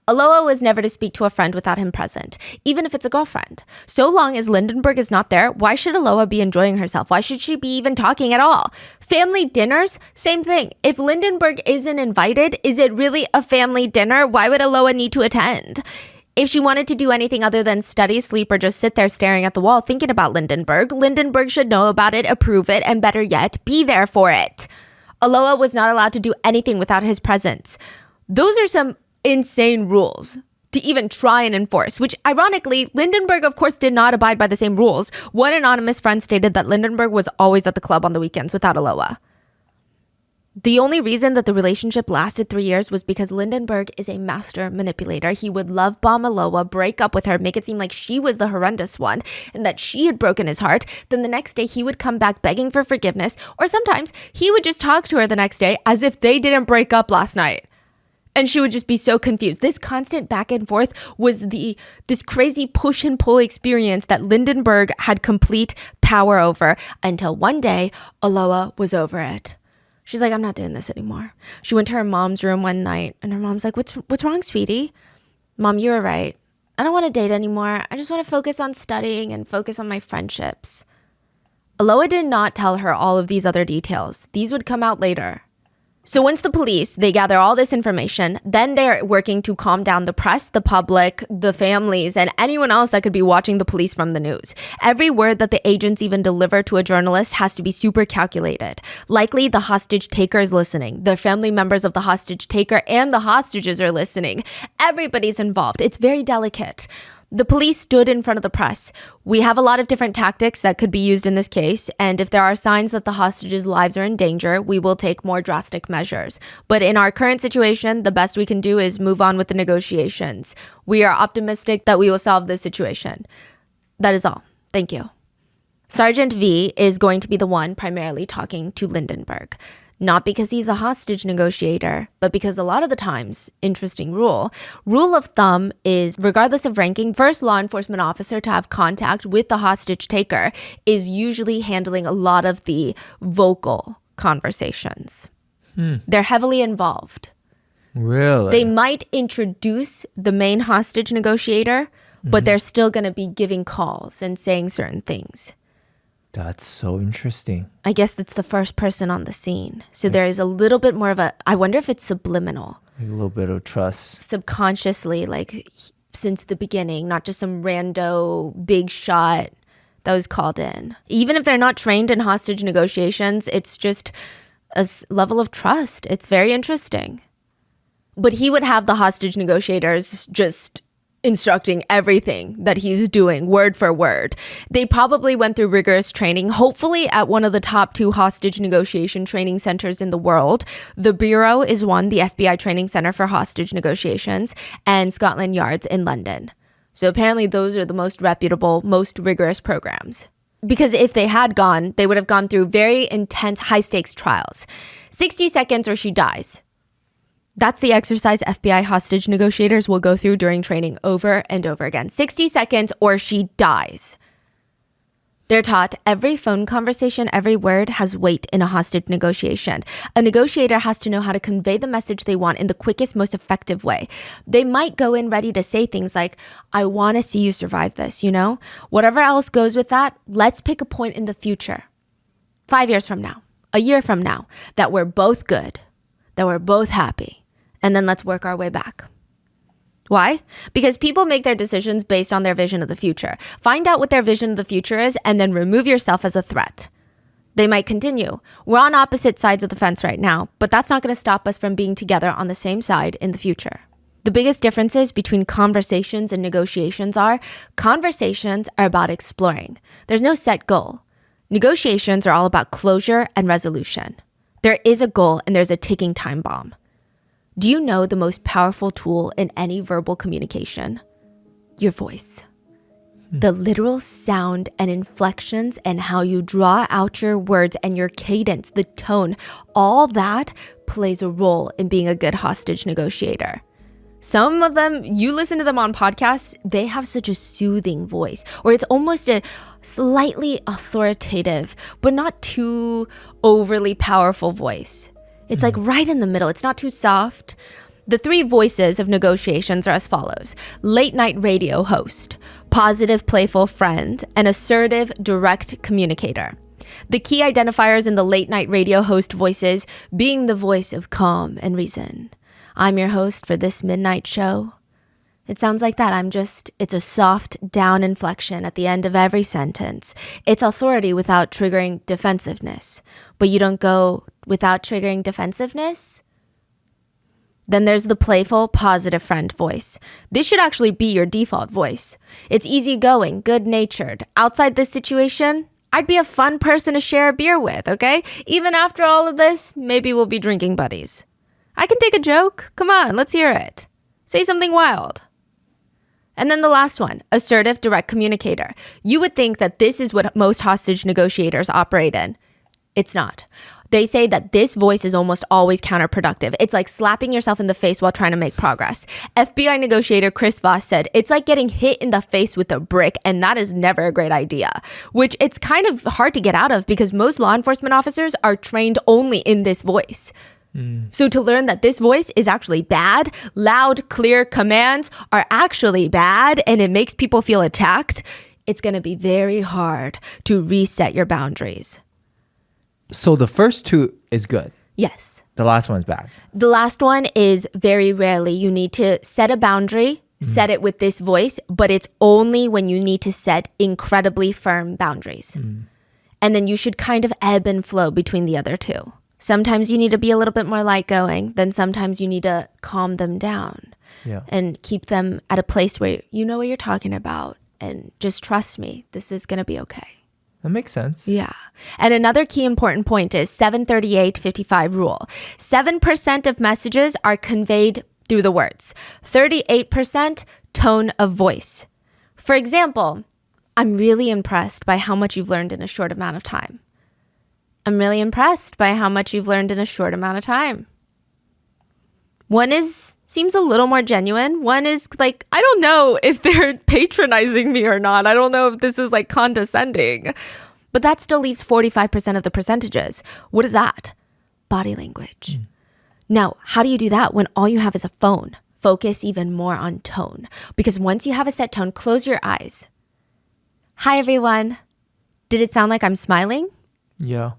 Aloha was never to speak to a friend without him present, even if it's a girlfriend. So long as Lindenberg is not there, why should Aloha be enjoying herself? Why should she be even talking at all? Family dinners, same thing. If Lindenberg isn't invited, is it really a family dinner? Why would Aloha need to attend? If she wanted to do anything other than study, sleep, or just sit there staring at the wall thinking about Lindenberg should know about it, approve it, and better yet, be there for it. Aloha was not allowed to do anything without his presence. Those are some insane rules to even try and enforce, which ironically, Lindenberg of course did not abide by the same rules. One anonymous friend stated that Lindenberg was always at the club on the weekends without Aloha. The only reason that the relationship lasted 3 years was because Lindenberg is a master manipulator. He would love bomb Aloha, break up with her, make it seem like she was the horrendous one and that she had broken his heart. Then the next day he would come back begging for forgiveness, or sometimes he would just talk to her the next day as if they didn't break up last night. And she would just be so confused. This constant back and forth was this crazy push and pull experience that Lindenberg had complete power over until one day, Aloha was over it. She's like, I'm not doing this anymore. She went to her mom's room one night and her mom's like, what's wrong, sweetie? Mom, you were right. I don't want to date anymore. I just want to focus on studying and focus on my friendships. Aloha did not tell her all of these other details. These would come out later. So once the police, they gather all this information, then they're working to calm down the press, the public, the families, and anyone else that could be watching the police from the news. Every word that the agents even deliver to a journalist has to be super calculated. Likely the hostage taker is listening. The family members of the hostage taker and the hostages are listening. Everybody's involved. It's very delicate. The police stood in front of the press. We have a lot of different tactics that could be used in this case, and if there are signs that the hostages' lives are in danger, we will take more drastic measures. But in our current situation, the best we can do is move on with the negotiations. We are optimistic that we will solve this situation. That is all. Thank you. Sergeant V is going to be the one primarily talking to Lindenberg. Not because he's a hostage negotiator, but because a lot of the times, interesting rule of thumb is, regardless of ranking, first law enforcement officer to have contact with the hostage taker is usually handling a lot of the vocal conversations. They're heavily involved. Really? They might introduce the main hostage negotiator, but they're still going to be giving calls and saying certain things. That's so interesting. I guess that's the first person on the scene. So there is a little bit more of I wonder if it's subliminal. Like a little bit of trust. Subconsciously, like since the beginning, not just some rando big shot that was called in. Even if they're not trained in hostage negotiations, it's just a level of trust. It's very interesting. But he would have the hostage negotiators just instructing everything that he's doing word for word. They probably went through rigorous training, hopefully at one of the top 2 hostage negotiation training centers in the world. The Bureau is one, the FBI Training Center for Hostage Negotiations, and Scotland Yard's in London. So apparently those are the most reputable, most rigorous programs. Because if they had gone, they would have gone through very intense, high-stakes trials. 60 seconds or she dies. That's the exercise FBI hostage negotiators will go through during training over and over again. 60 seconds or she dies. They're taught every phone conversation, every word has weight in a hostage negotiation. A negotiator has to know how to convey the message they want in the quickest, most effective way. They might go in ready to say things like, I want to see you survive this, you know? Whatever else goes with that, let's pick a point in the future. 5 years from now, a year from now, that we're both good, that we're both happy. And then let's work our way back. Why? Because people make their decisions based on their vision of the future. Find out what their vision of the future is and then remove yourself as a threat. They might continue. We're on opposite sides of the fence right now, but that's not going to stop us from being together on the same side in the future. The biggest differences between conversations and negotiations are conversations are about exploring. There's no set goal. Negotiations are all about closure and resolution. There is a goal and there's a ticking time bomb. Do you know the most powerful tool in any verbal communication? Your voice. The literal sound and inflections and how you draw out your words and your cadence, the tone, all that plays a role in being a good hostage negotiator. Some of them, you listen to them on podcasts, they have such a soothing voice, or it's almost a slightly authoritative, but not too overly powerful voice. It's like right in the middle. It's not too soft. The three voices of negotiations are as follows: late night radio host, positive, playful friend, and assertive, direct communicator. The key identifiers in the late night radio host voices being the voice of calm and reason. I'm your host for this midnight show. It sounds like that. It's a soft down inflection at the end of every sentence. It's authority without triggering defensiveness. But you don't go without triggering defensiveness? Then there's the playful, positive friend voice. This should actually be your default voice. It's easygoing, good-natured. Outside this situation, I'd be a fun person to share a beer with, okay? Even after all of this, maybe we'll be drinking buddies. I can take a joke. Come on, let's hear it. Say something wild. And then the last one, assertive, direct communicator. You would think that this is what most hostage negotiators operate in. It's not. They say that this voice is almost always counterproductive. It's like slapping yourself in the face while trying to make progress. FBI negotiator Chris Voss said, it's like getting hit in the face with a brick, and that is never a great idea. Which it's kind of hard to get out of because most law enforcement officers are trained only in this voice. So to learn that this voice is actually bad, loud, clear commands are actually bad, and it makes people feel attacked, it's going to be very hard to reset your boundaries. So the first two is good. Yes. The last one is bad. The last one is very rarely you need to set a boundary, set it with this voice, but it's only when you need to set incredibly firm boundaries. And then you should kind of ebb and flow between the other two. Sometimes you need to be a little bit more lightgoing, then sometimes you need to calm them down and keep them at a place where you know what you're talking about and just trust me, this is going to be okay. That makes sense. Yeah. And another key important point is 738-55 rule. 7% of messages are conveyed through the words. 38% tone of voice. For example, I'm really impressed by how much you've learned in a short amount of time. I'm really impressed by how much you've learned in a short amount of time. One seems a little more genuine. One is like, I don't know if they're patronizing me or not. I don't know if this is like condescending. But that still leaves 45% of the percentages. What is that? Body language. Now, how do you do that when all you have is a phone? Focus even more on tone. Because once you have a set tone, close your eyes. Hi, everyone. Did it sound like I'm smiling? Yeah.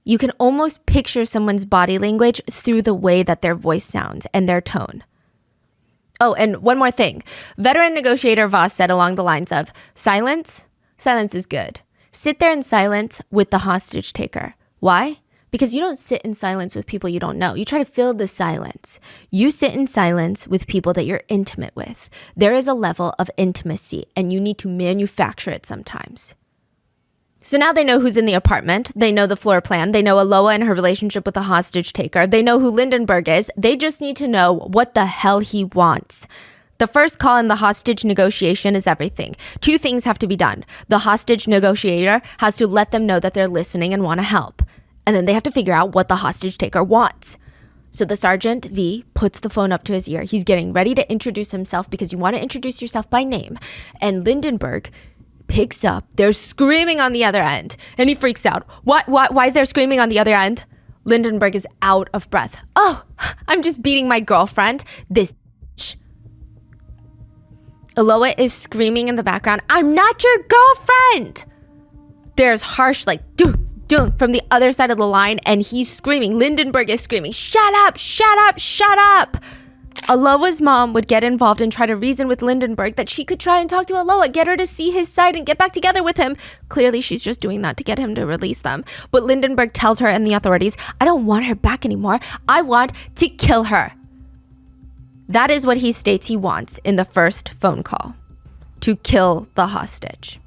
You can almost picture someone's body language through the way that their voice sounds and their tone. Oh, and one more thing. Veteran negotiator Voss said along the lines of, silence is good. Sit there in silence with the hostage taker. Why? Because you don't sit in silence with people you don't know. You try to fill the silence. You sit in silence with people that you're intimate with. There is a level of intimacy, and you need to manufacture it sometimes. So now they know who's in the apartment. They know the floor plan. They know Aloha and her relationship with the hostage taker. They know who Lindenberg is. They just need to know what the hell he wants. The first call in the hostage negotiation is everything. Two things have to be done. The hostage negotiator has to let them know that they're listening and want to help. And then they have to figure out what the hostage taker wants. So the Sergeant V puts the phone up to his ear. He's getting ready to introduce himself because you want to introduce yourself by name. And Lindenberg picks up. They're screaming on the other end. And he freaks out. Why is there screaming on the other end? Lindenberg is out of breath. Oh, I'm just beating my girlfriend. This bitch. Aloha is screaming in the background. I'm not your girlfriend. There's harsh like, doo, from the other side of the line. And he's screaming. Lindenberg is screaming, shut up, shut up, shut up. Aloha's mom would get involved and try to reason with Lindenberg that she could try and talk to Aloha, get her to see his side and get back together with him. Clearly, she's just doing that to get him to release them. But Lindenberg tells her and the authorities, I don't want her back anymore. I want to kill her. That is what he states he wants in the first phone call. To kill the hostage.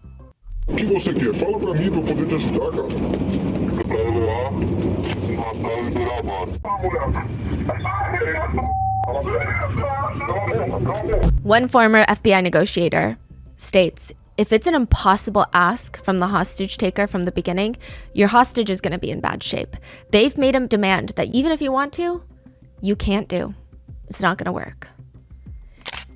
O que você quer? Fala pra mim pra eu poder te ajudar, cara. One former FBI negotiator states, if it's an impossible ask from the hostage taker from the beginning, your hostage is going to be in bad shape. They've made him demand that even if you want to, you can't do. It's not going to work.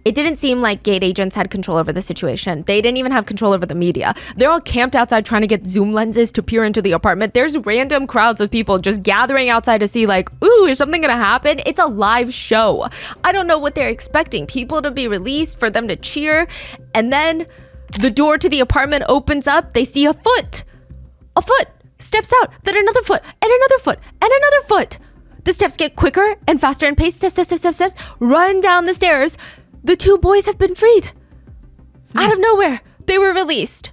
It didn't seem like gate agents had control over the situation. They didn't even have control over the media. They're all camped outside trying to get zoom lenses to peer into the apartment. There's random crowds of people just gathering outside to see like, ooh, is something gonna happen? It's a live show. I don't know what they're expecting. People to be released, for them to cheer. And then the door to the apartment opens up. They see a foot. A foot steps out. Then another foot and another foot and another foot. The steps get quicker and faster in pace. Steps, steps, steps, steps, steps. Run down the stairs. The 2 boys have been freed. Out of nowhere, they were released.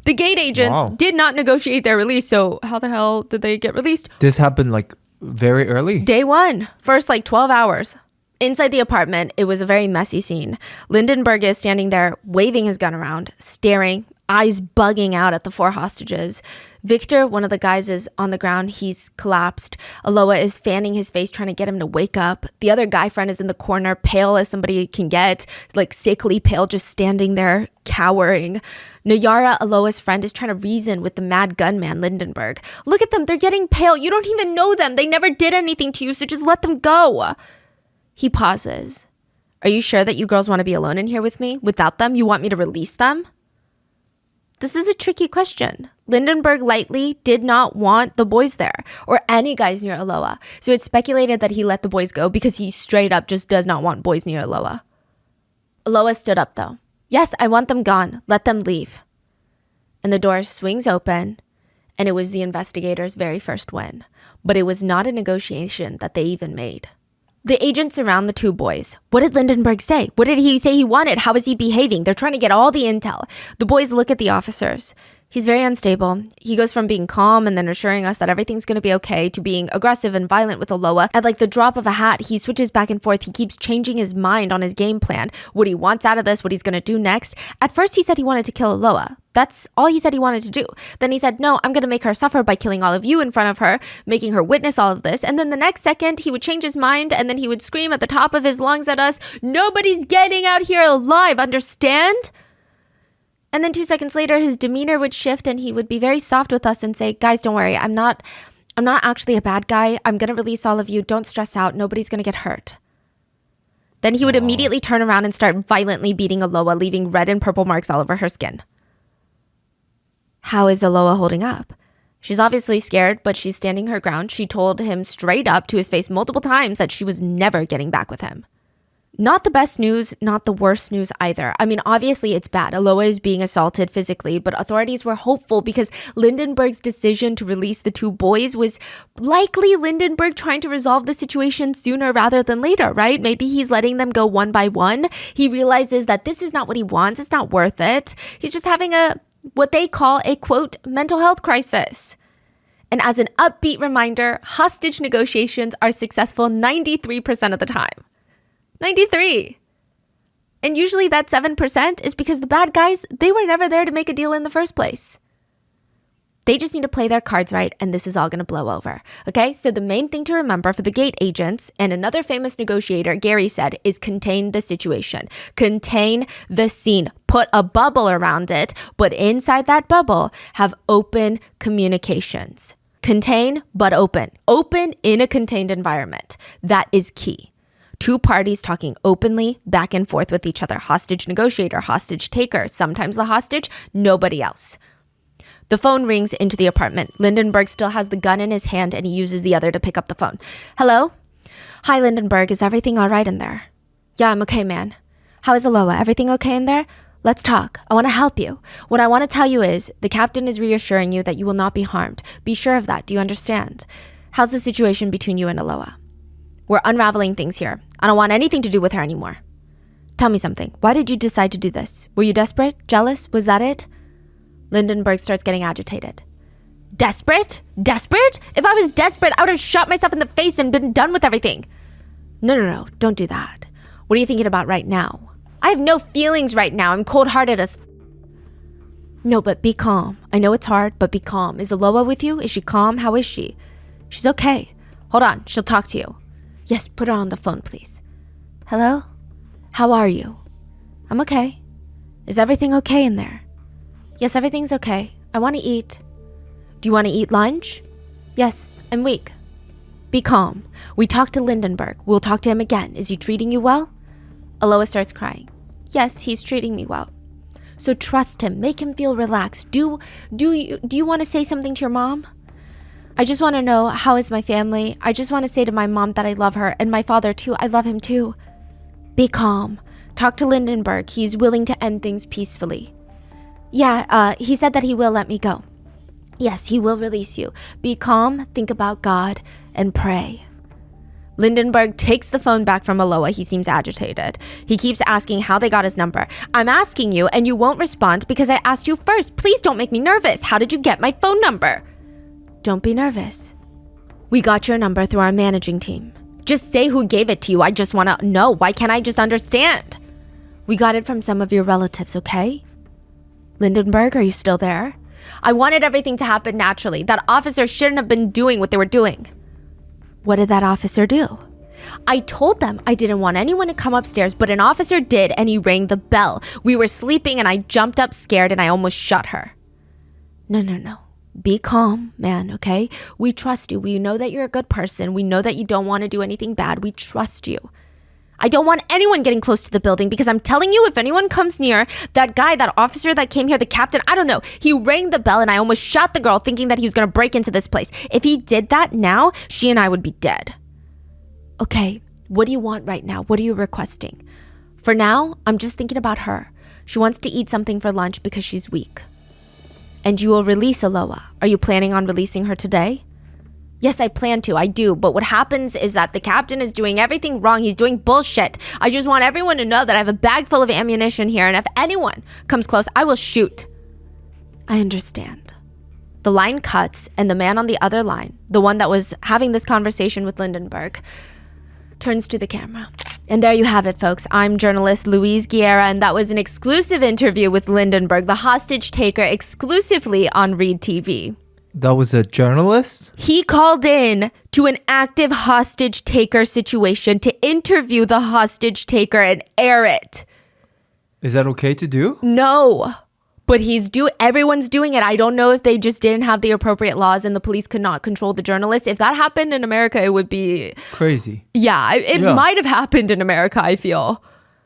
The gate agents did not negotiate their release, so how the hell did they get released? This happened like very early. Day 1, first like 12 hours. Inside the apartment, it was a very messy scene. Lindenberg is standing there, waving his gun around, staring, eyes bugging out at the 4 hostages. Victor, one of the guys, is on the ground. He's collapsed. Aloha is fanning his face, trying to get him to wake up. The other guy friend is in the corner, pale as somebody can get, like sickly pale, just standing there, cowering. Nayara, Aloha's friend, is trying to reason with the mad gunman, Lindenberg. Look at them. They're getting pale. You don't even know them. They never did anything to you, so just let them go. He pauses. Are you sure that you girls want to be alone in here with me? Without them? You want me to release them? This is a tricky question. Lindenberg likely did not want the boys there or any guys near Aloha. So it's speculated that he let the boys go because he straight up just does not want boys near Aloha. Aloha stood up though. Yes, I want them gone. Let them leave. And the door swings open, and it was the investigators' very first win. But it was not a negotiation that they even made. The agents surround the 2 boys. What did Lindenberg say? What did he say he wanted? How is he behaving? They're trying to get all the intel. The boys look at the officers. He's very unstable. He goes from being calm and then assuring us that everything's going to be okay to being aggressive and violent with Aloha. At like the drop of a hat, he switches back and forth. He keeps changing his mind on his game plan, what he wants out of this, what he's going to do next. At first, he said he wanted to kill Aloha. That's all he said he wanted to do. Then he said, no, I'm going to make her suffer by killing all of you in front of her, making her witness all of this. And then the next second, he would change his mind, and then he would scream at the top of his lungs at us, nobody's getting out here alive, understand? And then 2 seconds later, his demeanor would shift and he would be very soft with us and say, guys, don't worry. I'm not actually a bad guy. I'm going to release all of you. Don't stress out. Nobody's going to get hurt. Then he would immediately turn around and start violently beating Aloha, leaving red and purple marks all over her skin. How is Aloha holding up? She's obviously scared, but she's standing her ground. She told him straight up to his face multiple times that she was never getting back with him. Not the best news, not the worst news either. I mean, obviously it's bad. Aloha is being assaulted physically, but authorities were hopeful because Lindenberg's decision to release the 2 boys was likely Lindenberg trying to resolve the situation sooner rather than later, right? Maybe he's letting them go one by one. He realizes that this is not what he wants. It's not worth it. He's just having what they call a, quote, mental health crisis. And as an upbeat reminder, hostage negotiations are successful 93% of the time. 93. And usually that 7% is because the bad guys, they were never there to make a deal in the first place. They just need to play their cards right, and this is all going to blow over. Okay, so the main thing to remember for the gate agents, and another famous negotiator, Gary, said, is contain the situation. Contain the scene. Put a bubble around it, but inside that bubble, have open communications. Contain, but open. Open in a contained environment. That is key. 2 parties talking openly back and forth with each other. Hostage negotiator, hostage taker, sometimes the hostage, nobody else. The phone rings into the apartment. Lindenberg still has the gun in his hand and he uses the other to pick up the phone. Hello? Hi, Lindenberg. Is everything all right in there? Yeah, I'm okay, man. How is Aloha? Everything okay in there? Let's talk. I want to help you. What I want to tell you is the captain is reassuring you that you will not be harmed. Be sure of that. Do you understand? How's the situation between you and Aloha? We're unraveling things here. I don't want anything to do with her anymore. Tell me something. Why did you decide to do this? Were you desperate? Jealous? Was that it? Lindenberg starts getting agitated. Desperate? Desperate? If I was desperate, I would have shot myself in the face and been done with everything. No. Don't do that. What are you thinking about right now? I have no feelings right now. I'm cold-hearted as No, but be calm. I know it's hard, but be calm. Is Aloha with you? Is she calm? How is she? She's okay. Hold on. She'll talk to you. Yes, put her on the phone, please. Hello? How are you? I'm okay. Is everything okay in there? Yes, everything's okay. I want to eat. Do you want to eat lunch? Yes, I'm weak. Be calm. We talked to Lindenberg. We'll talk to him again. Is he treating you well? Aloha starts crying. Yes, he's treating me well. So trust him. Make him feel relaxed. Do you want to say something to your mom? I just want to know, how is my family? I just want to say to my mom that I love her, and my father too. I love him too. Be calm. Talk to Lindenberg. He's willing to end things peacefully. Yeah, he said that he will let me go. Yes, he will release you. Be calm, think about God, and pray. Lindenberg takes the phone back from Aloha. He seems agitated. He keeps asking how they got his number. I'm asking you, and you won't respond because I asked you first. Please don't make me nervous. How did you get my phone number? Don't be nervous. We got your number through our managing team. Just say who gave it to you. I just want to know. Why can't I just understand? We got it from some of your relatives, okay? Lindenberg, are you still there? I wanted everything to happen naturally. That officer shouldn't have been doing what they were doing. What did that officer do? I told them I didn't want anyone to come upstairs, but an officer did, and he rang the bell. We were sleeping, and I jumped up scared, and I almost shot her. No. Be calm, man, okay? We trust you. We know that you're a good person. We know that you don't want to do anything bad. We trust you. I don't want anyone getting close to the building because I'm telling you, if anyone comes near, that guy, that officer that came here, the captain, I don't know, he rang the bell and I almost shot the girl thinking that he was going to break into this place. If he did that now, she and I would be dead. Okay, what do you want right now? What are you requesting? For now, I'm just thinking about her. She wants to eat something for lunch because she's weak. And you will release Aloha. Are you planning on releasing her today? Yes, I plan to. I do. But what happens is that the captain is doing everything wrong. He's doing bullshit. I just want everyone to know that I have a bag full of ammunition here. And if anyone comes close, I will shoot. I understand. The line cuts and the man on the other line, the one that was having this conversation with Lindenberg, turns to the camera. And there you have it, folks. I'm journalist Louise Guerra, and that was an exclusive interview with Lindenberg, the hostage taker, exclusively on Read TV. That was a journalist? He called in to an active hostage taker situation to interview the hostage taker and air it. Is that okay to do? No. But everyone's doing it. I don't know if they just didn't have the appropriate laws and the police could not control the journalists. If that happened in America, it would be crazy. Yeah, it might have happened in America, I feel.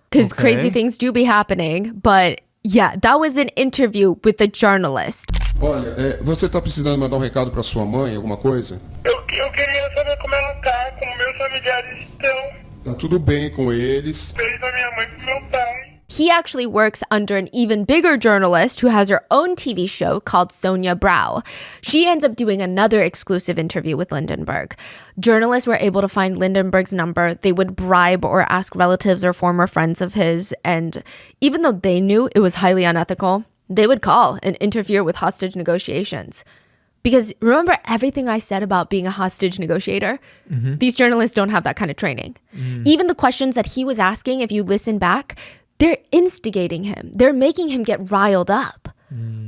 Because crazy things do be happening. But yeah, that was an interview with a journalist. Olha, você tá precisando mandar recado para sua mãe, alguma coisa? Eu queria saber como ela tá, como meus familiares estão. Tá tudo bem com eles. Beijo da minha mãe e meu pai. He actually works under an even bigger journalist who has her own TV show called Sonia Brau. She ends up doing another exclusive interview with Lindenberg. Journalists were able to find Lindenberg's number. They would bribe or ask relatives or former friends of his. And even though they knew it was highly unethical, they would call and interfere with hostage negotiations. Because remember everything I said about being a hostage negotiator? Mm-hmm. These journalists don't have that kind of training. Even the questions that he was asking, if you listen back, they're instigating him. They're making him get riled up.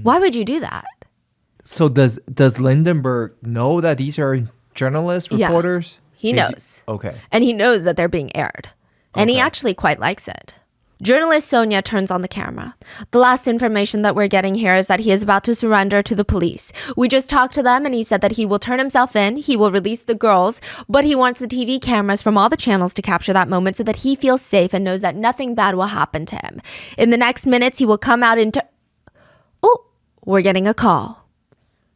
Why would you do that? So does Lindenberg know that these are journalists, reporters? Yeah, he knows. Okay. And he knows that they're being aired. And he actually quite likes it. Journalist Sonia turns on the camera. The last information that we're getting here is that he is about to surrender to the police. We just talked to them and he said that he will turn himself in, he will release the girls, but he wants the TV cameras from all the channels to capture that moment so that he feels safe and knows that nothing bad will happen to him. In the next minutes, he will come out into... Oh, we're getting a call.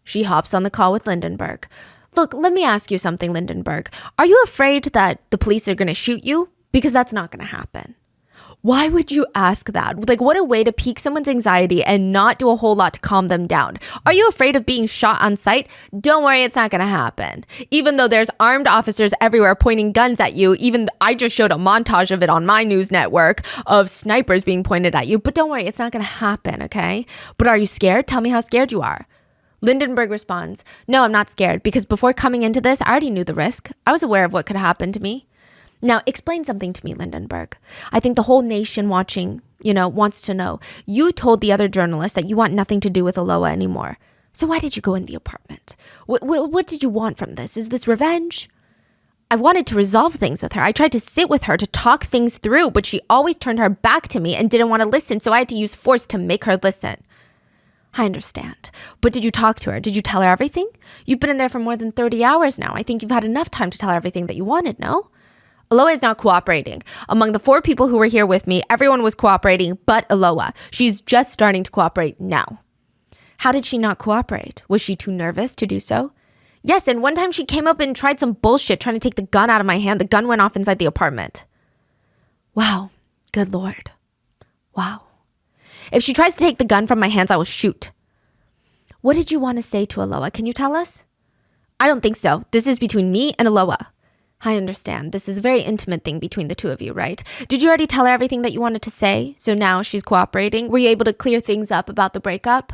She hops on the call with Lindenberg. Look, let me ask you something, Lindenberg. Are you afraid that the police are going to shoot you? Because that's not going to happen. Why would you ask that? Like, what a way to pique someone's anxiety and not do a whole lot to calm them down. Are you afraid of being shot on sight? Don't worry, it's not going to happen. Even though there's armed officers everywhere pointing guns at you, I just showed a montage of it on my news network of snipers being pointed at you. But don't worry, it's not going to happen, okay? But are you scared? Tell me how scared you are. Lindenberg responds, no, I'm not scared because before coming into this, I already knew the risk. I was aware of what could happen to me. Now, explain something to me, Lindenberg. I think the whole nation watching, wants to know. You told the other journalists that you want nothing to do with Aloha anymore. So why did you go in the apartment? What did you want from this? Is this revenge? I wanted to resolve things with her. I tried to sit with her to talk things through, but she always turned her back to me and didn't want to listen, so I had to use force to make her listen. I understand. But did you talk to her? Did you tell her everything? You've been in there for more than 30 hours now. I think you've had enough time to tell her everything that you wanted, no? Aloha is not cooperating. Among the 4 people who were here with me, everyone was cooperating but Aloha. She's just starting to cooperate now. How did she not cooperate? Was she too nervous to do so? Yes, and one time she came up and tried some bullshit trying to take the gun out of my hand. The gun went off inside the apartment. Wow. Good Lord. Wow. If she tries to take the gun from my hands, I will shoot. What did you want to say to Aloha? Can you tell us? I don't think so. This is between me and Aloha. I understand. This is a very intimate thing between the two of you, right? Did you already tell her everything that you wanted to say? So now she's cooperating? Were you able to clear things up about the breakup?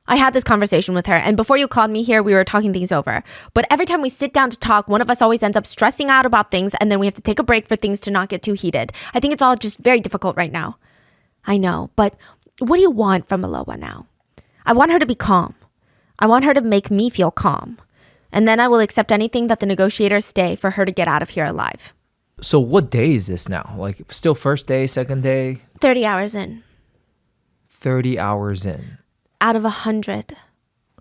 I had this conversation with her, and before you called me here, we were talking things over. But every time we sit down to talk, one of us always ends up stressing out about things, and then we have to take a break for things to not get too heated. I think it's all just very difficult right now. I know, but what do you want from Aloha now? I want her to be calm. I want her to make me feel calm. And then I will accept anything that the negotiators say for her to get out of here alive. So what day is this now? Like still first day, second day? 30 hours in. 30 hours in. Out of 100.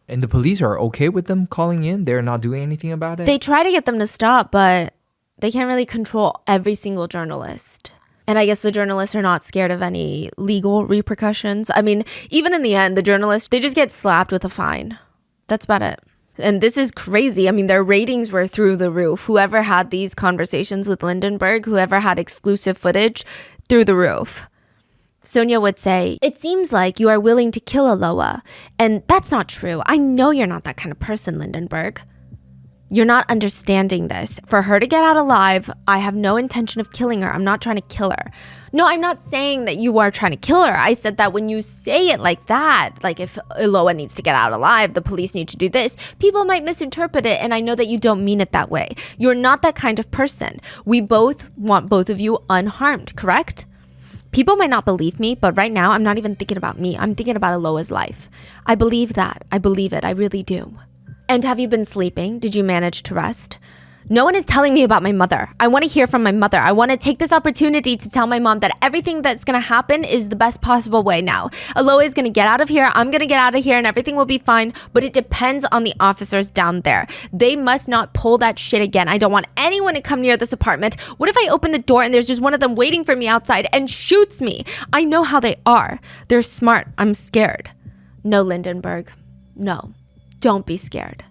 And the police are okay with them calling in? They're not doing anything about it? They try to get them to stop, but they can't really control every single journalist. And I guess the journalists are not scared of any legal repercussions. I mean, even in the end, the journalists, they just get slapped with a fine. That's about it. And this is crazy. I mean, their ratings were through the roof. Whoever had these conversations with Lindenberg, whoever had exclusive footage, through the roof. Sonia would say, it seems like you are willing to kill Aloha. And that's not true. I know you're not that kind of person, Lindenberg. You're not understanding this. For her to get out alive, I have no intention of killing her. I'm not trying to kill her. No, I'm not saying that you are trying to kill her. I said that when you say it like that, like if Aloha needs to get out alive, the police need to do this, people might misinterpret it, and I know that you don't mean it that way. You're not that kind of person. We both want both of you unharmed, correct? People might not believe me, but right now I'm not even thinking about me. I'm thinking about Aloha's life. I believe that. I believe it. I really do. And have you been sleeping? Did you manage to rest? No one is telling me about my mother. I want to hear from my mother. I want to take this opportunity to tell my mom that everything that's going to happen is the best possible way now. Aloha is going to get out of here. I'm going to get out of here and everything will be fine. But it depends on the officers down there. They must not pull that shit again. I don't want anyone to come near this apartment. What if I open the door and there's just one of them waiting for me outside and shoots me? I know how they are. They're smart. I'm scared. No, Lindenberg. No. Don't be scared.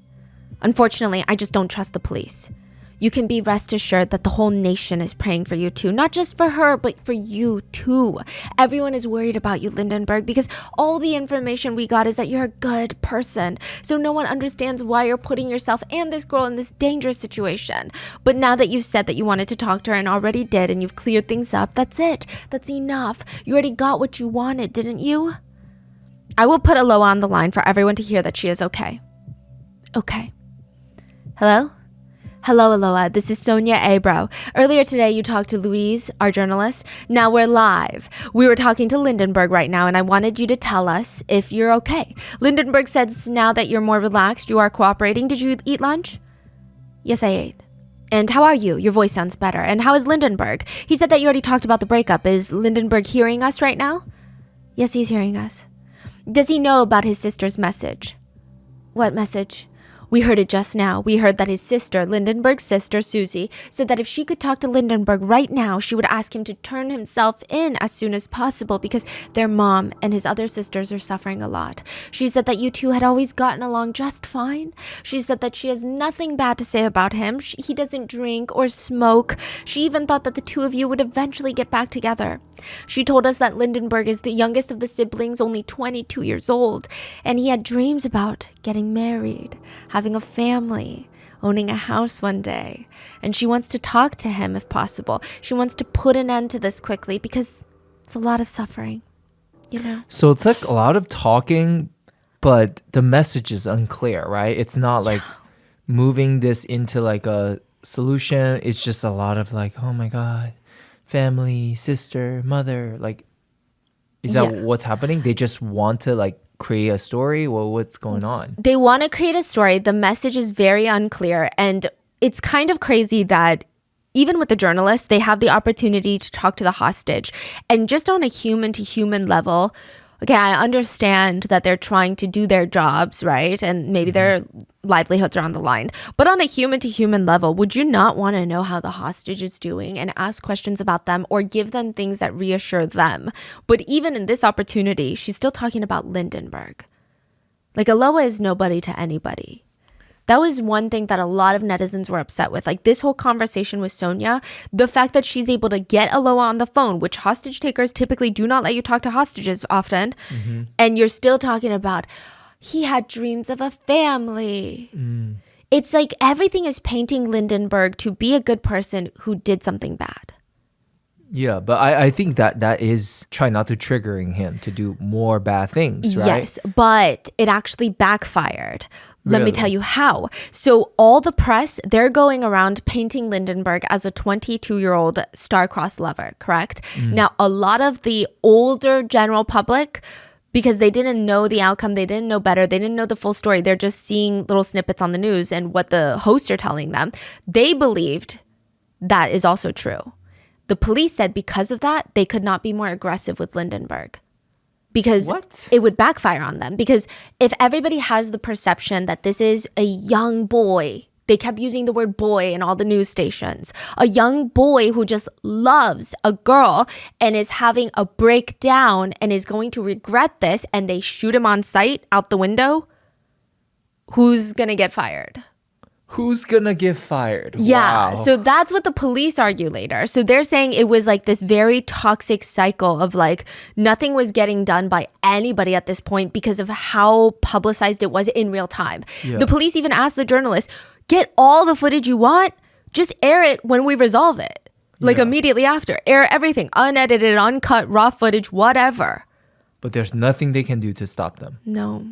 Unfortunately, I just don't trust the police. You can be rest assured that the whole nation is praying for you too. Not just for her, but for you too. Everyone is worried about you, Lindenberg, because all the information we got is that you're a good person. So no one understands why you're putting yourself and this girl in this dangerous situation. But now that you've said that you wanted to talk to her and already did, and you've cleared things up, that's it. That's enough. You already got what you wanted, didn't you? I will put Aloha on the line for everyone to hear that she is okay. Okay. Hello? Hello, Aloha. This is Sonia Abro. Earlier today, you talked to Louise, our journalist. Now we're live. We were talking to Lindenberg right now, and I wanted you to tell us if you're okay. Lindenberg says now that you're more relaxed, you are cooperating. Did you eat lunch? Yes, I ate. And how are you? Your voice sounds better. And how is Lindenberg? He said that you already talked about the breakup. Is Lindenberg hearing us right now? Yes, he's hearing us. Does he know about his sister's message? What message? We heard it just now. We heard that his sister, Lindenberg's sister, Susie, said that if she could talk to Lindenberg right now, she would ask him to turn himself in as soon as possible because their mom and his other sisters are suffering a lot. She said that you two had always gotten along just fine. She said that she has nothing bad to say about him. He doesn't drink or smoke. She even thought that the two of you would eventually get back together. She told us that Lindenberg is the youngest of the siblings, only 22 years old, and he had dreams about getting married, having a family, owning a house one day. And she wants to talk to him if possible. She wants to put an end to this quickly because it's a lot of suffering, you know? So it's like a lot of talking, but the message is unclear, right? It's not like moving this into like a solution. It's just a lot of like, oh my God, family, sister, mother. Like, is that what's happening? They just want to like create a story? Well, what's going on? They want to create a story. The message is very unclear. And it's kind of crazy that even with the journalists, they have the opportunity to talk to the hostage. And just on a human to human level, Okay, I understand that they're trying to do their jobs, right? And maybe their livelihoods are on the line. But on a human to human level, would you not want to know how the hostage is doing and ask questions about them or give them things that reassure them? But even in this opportunity, she's still talking about Lindenberg. Like, Aloha is nobody to anybody. That was one thing that a lot of netizens were upset with. Like, this whole conversation with Sonia, the fact that she's able to get Aloha on the phone, which hostage takers typically do not let you talk to hostages often. And you're still talking about, he had dreams of a family. It's like everything is painting Lindenberg to be a good person who did something bad. Yeah, but I think that is trying not to triggering him to do more bad things, right? Yes, but it actually backfired. Let me Really? tell you how. So all the press, they're going around painting Lindenberg as a 22-year-old star-crossed lover, correct? Now, a lot of the older general public, because they didn't know the outcome, they didn't know better, they didn't know the full story, they're just seeing little snippets on the news and what the hosts are telling them, they believed that is also true. The police said because of that, they could not be more aggressive with Lindenberg. Because What? it would backfire on them. Because if everybody has the perception that this is a young boy, they kept using the word boy in all the news stations, a young boy who just loves a girl and is having a breakdown and is going to regret this, and they shoot him on sight out the window, who's going to get fired? Who's gonna get fired? Yeah, Wow. so that's what the police argue later. So they're saying it was like this very toxic cycle of like nothing was getting done by anybody at this point because of how publicized it was in real time. Yeah. The police even asked the journalist, get all the footage you want, just air it when we resolve it. Like Yeah. immediately after. Air everything, unedited, uncut, raw footage, whatever. But there's nothing they can do to stop them. No.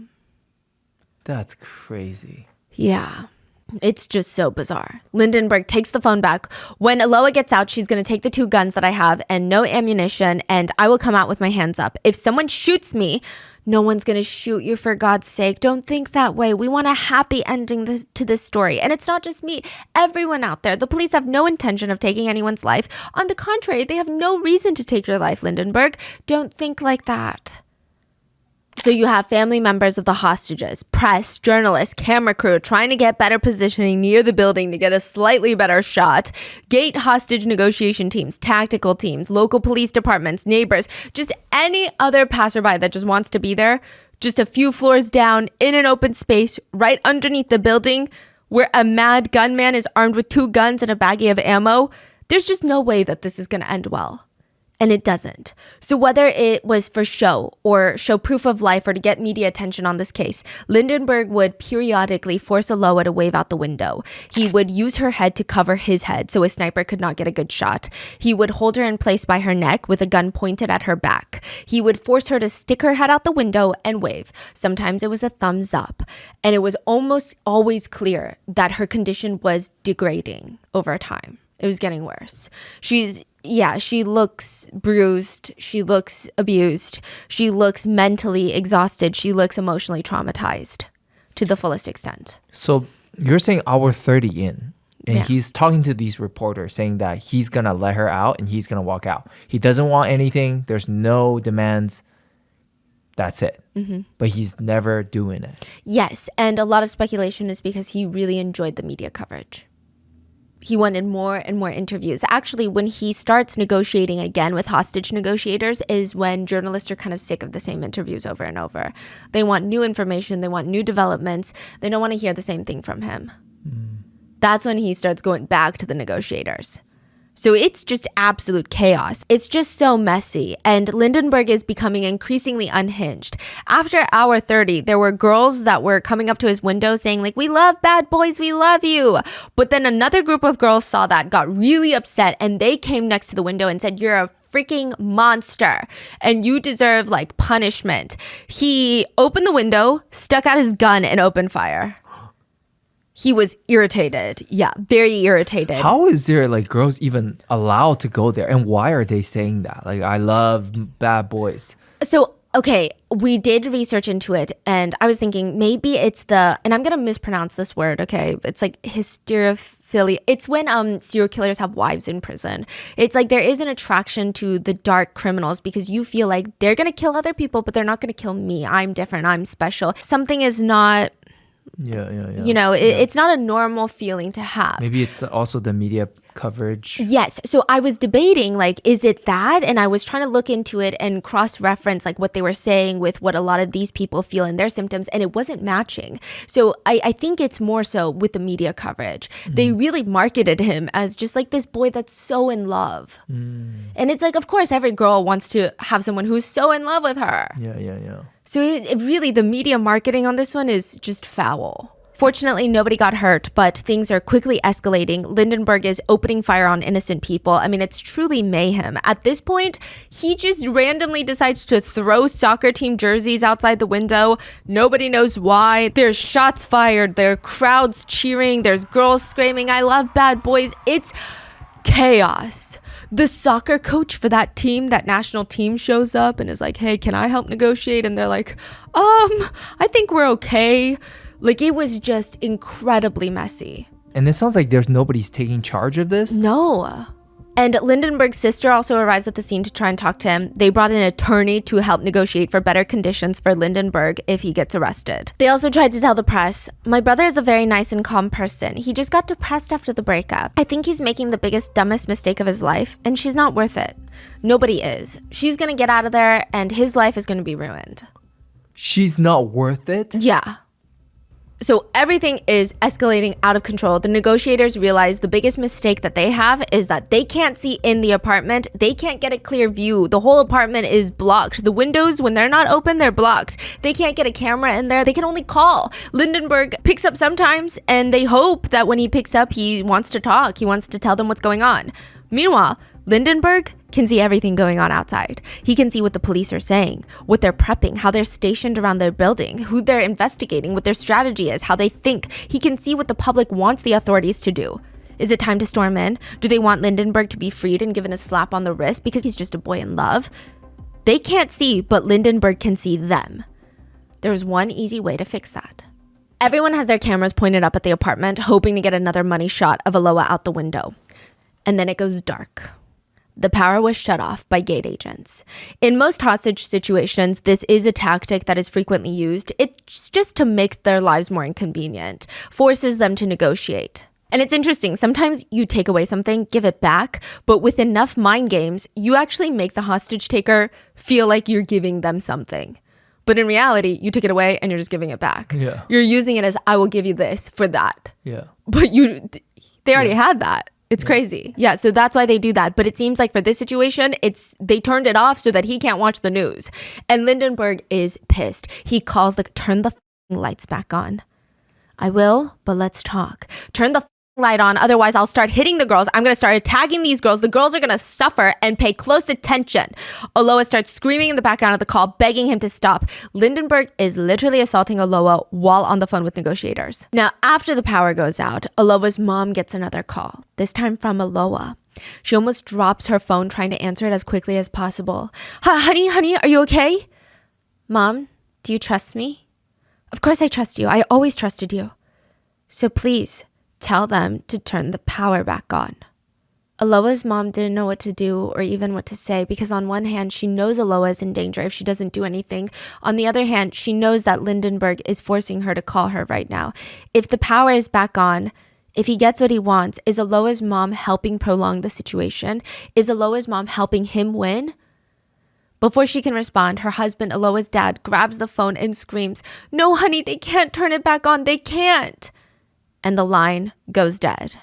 That's crazy. Yeah. It's just so bizarre. Lindenberg takes the phone back. When Aloha gets out, she's going to take the 2 guns that I have and no ammunition, and I will come out with my hands up. If someone shoots me, no one's going to shoot you, for God's sake. Don't think that way. We want a happy ending to this story. And it's not just me. Everyone out there. The police have no intention of taking anyone's life. On the contrary, they have no reason to take your life, Lindenberg. Don't think like that. So you have family members of the hostages, press, journalists, camera crew trying to get better positioning near the building to get a slightly better shot, gate hostage negotiation teams, tactical teams, local police departments, neighbors, just any other passerby that just wants to be there, just a few floors down in an open space right underneath the building where a mad gunman is armed with 2 guns and a baggie of ammo. There's just no way that this is going to end well. And it doesn't. So whether it was for show or show proof of life or to get media attention on this case, Lindenberg would periodically force Aloha to wave out the window. He would use her head to cover his head so a sniper could not get a good shot. He would hold her in place by her neck with a gun pointed at her back. He would force her to stick her head out the window and wave. Sometimes it was a thumbs up. And it was almost always clear that her condition was degrading over time. It was getting worse. She looks bruised. She looks abused. She looks mentally exhausted. She looks emotionally traumatized to the fullest extent. So you're saying hour 30 in, and Yeah. he's talking to these reporters saying that he's going to let her out and he's going to walk out. He doesn't want anything. There's no demands. That's it. But he's never doing it. Yes, and a lot of speculation is because he really enjoyed the media coverage. He wanted more and more interviews. Actually, when he starts negotiating again with hostage negotiators is when journalists are kind of sick of the same interviews over and over. They want new information. They want new developments. They don't want to hear the same thing from him. That's when he starts going back to the negotiators. So it's just absolute chaos. It's just so messy. And Lindenberg is becoming increasingly unhinged. After hour 30, there were girls that were coming up to his window saying like, we love bad boys, we love you. But then another group of girls saw that, got really upset, and they came next to the window and said, you're a freaking monster and you deserve like punishment. He opened the window, stuck out his gun, and opened fire. He was irritated. Yeah, very irritated. How is there like girls even allowed to go there? And why are they saying that? Like, I love bad boys. So Okay, we did research into it, and I was thinking maybe it's and I'm gonna mispronounce this word, okay? It's like hysterophilia. It's when serial killers have wives in prison. It's like there is an attraction to the dark criminals because you feel like they're gonna kill other people, but they're not gonna kill me. I'm different. I'm special. Something is not... You know, it's not a normal feeling to have. Maybe it's also the media coverage. Yes. So I was debating, like, is it that? And I was trying to look into it and cross-reference, like, what they were saying with what a lot of these people feel in their symptoms, and it wasn't matching. So I think it's more so with the media coverage. They really marketed him as just, like, this boy that's so in love. And it's like, of course, every girl wants to have someone who's so in love with her. Yeah. So it really, the media marketing on this one is just foul. Fortunately, nobody got hurt, but things are quickly escalating. Lindenberg is opening fire on innocent people. I mean, it's truly mayhem. At this point, he just randomly decides to throw soccer team jerseys outside the window. Nobody knows why. There's shots fired. There are crowds cheering. There's girls screaming, "I love bad boys." It's chaos. The soccer coach for that team, that national team, shows up and is like, "Hey, can I help negotiate?" And they're like, I think we're okay. Like, it was just incredibly messy. And it sounds like there's nobody's taking charge of this. No. And Lindenberg's sister also arrives at the scene to try and talk to him. They brought an attorney to help negotiate for better conditions for Lindenberg if he gets arrested. They also tried to tell the press, "My brother is a very nice and calm person. He just got depressed after the breakup. I think he's making the biggest, dumbest mistake of his life, and she's not worth it. Nobody is. She's gonna get out of there, and his life is gonna be ruined." She's not worth it? Yeah. So everything is escalating out of control. The negotiators realize the biggest mistake that they have is that they can't see in the apartment. They can't get a clear view. The whole apartment is blocked. The windows, when they're not open, they're blocked. They can't get a camera in there. They can only call. Lindenberg picks up sometimes, and they hope that when he picks up, he wants to talk. He wants to tell them what's going on. Meanwhile, Lindenberg can see everything going on outside. He can see what the police are saying, what they're prepping, how they're stationed around their building, who they're investigating, what their strategy is, how they think. He can see what the public wants the authorities to do. Is it time to storm in? Do they want Lindenberg to be freed and given a slap on the wrist because he's just a boy in love? They can't see, but Lindenberg can see them. There's one easy way to fix that. Everyone has their cameras pointed up at the apartment, hoping to get another money shot of Aloha out the window. And then it goes dark. The power was shut off by gate agents. In most hostage situations, this is a tactic that is frequently used. It's just to make their lives more inconvenient, forces them to negotiate. And it's interesting, sometimes you take away something, give it back, but with enough mind games, you actually make the hostage taker feel like you're giving them something. But in reality, you took it away and you're just giving it back. Yeah. You're using it as, "I will give you this for that." Yeah. But they already had that. It's crazy. Yeah, so that's why they do that. But it seems like for this situation, they turned it off so that he can't watch the news. And Lindenberg is pissed. He calls turn the lights back on. "I will, but let's talk. Turn the light on, otherwise I'll start hitting the girls. I'm going to start attacking these girls. The girls are going to suffer, and pay close attention." Aloha starts screaming in the background of the call, begging him to stop. Lindenberg is literally assaulting Aloha while on the phone with negotiators. Now, after the power goes out, Aloha's mom gets another call, this time from Aloha. She almost drops her phone trying to answer it as quickly as possible. Honey, are you okay?" "Mom, do you trust me?" "Of course I trust you. I always trusted you. So please, tell them to turn the power back on." Aloha's mom didn't know what to do or even what to say because on one hand, she knows Aloha is in danger if she doesn't do anything. On the other hand, she knows that Lindenberg is forcing her to call her right now. If the power is back on, if he gets what he wants, is Aloha's mom helping prolong the situation? Is Aloha's mom helping him win? Before she can respond, her husband, Aloha's dad, grabs the phone and screams, "No, honey, they can't turn it back on. They can't." And the line goes dead.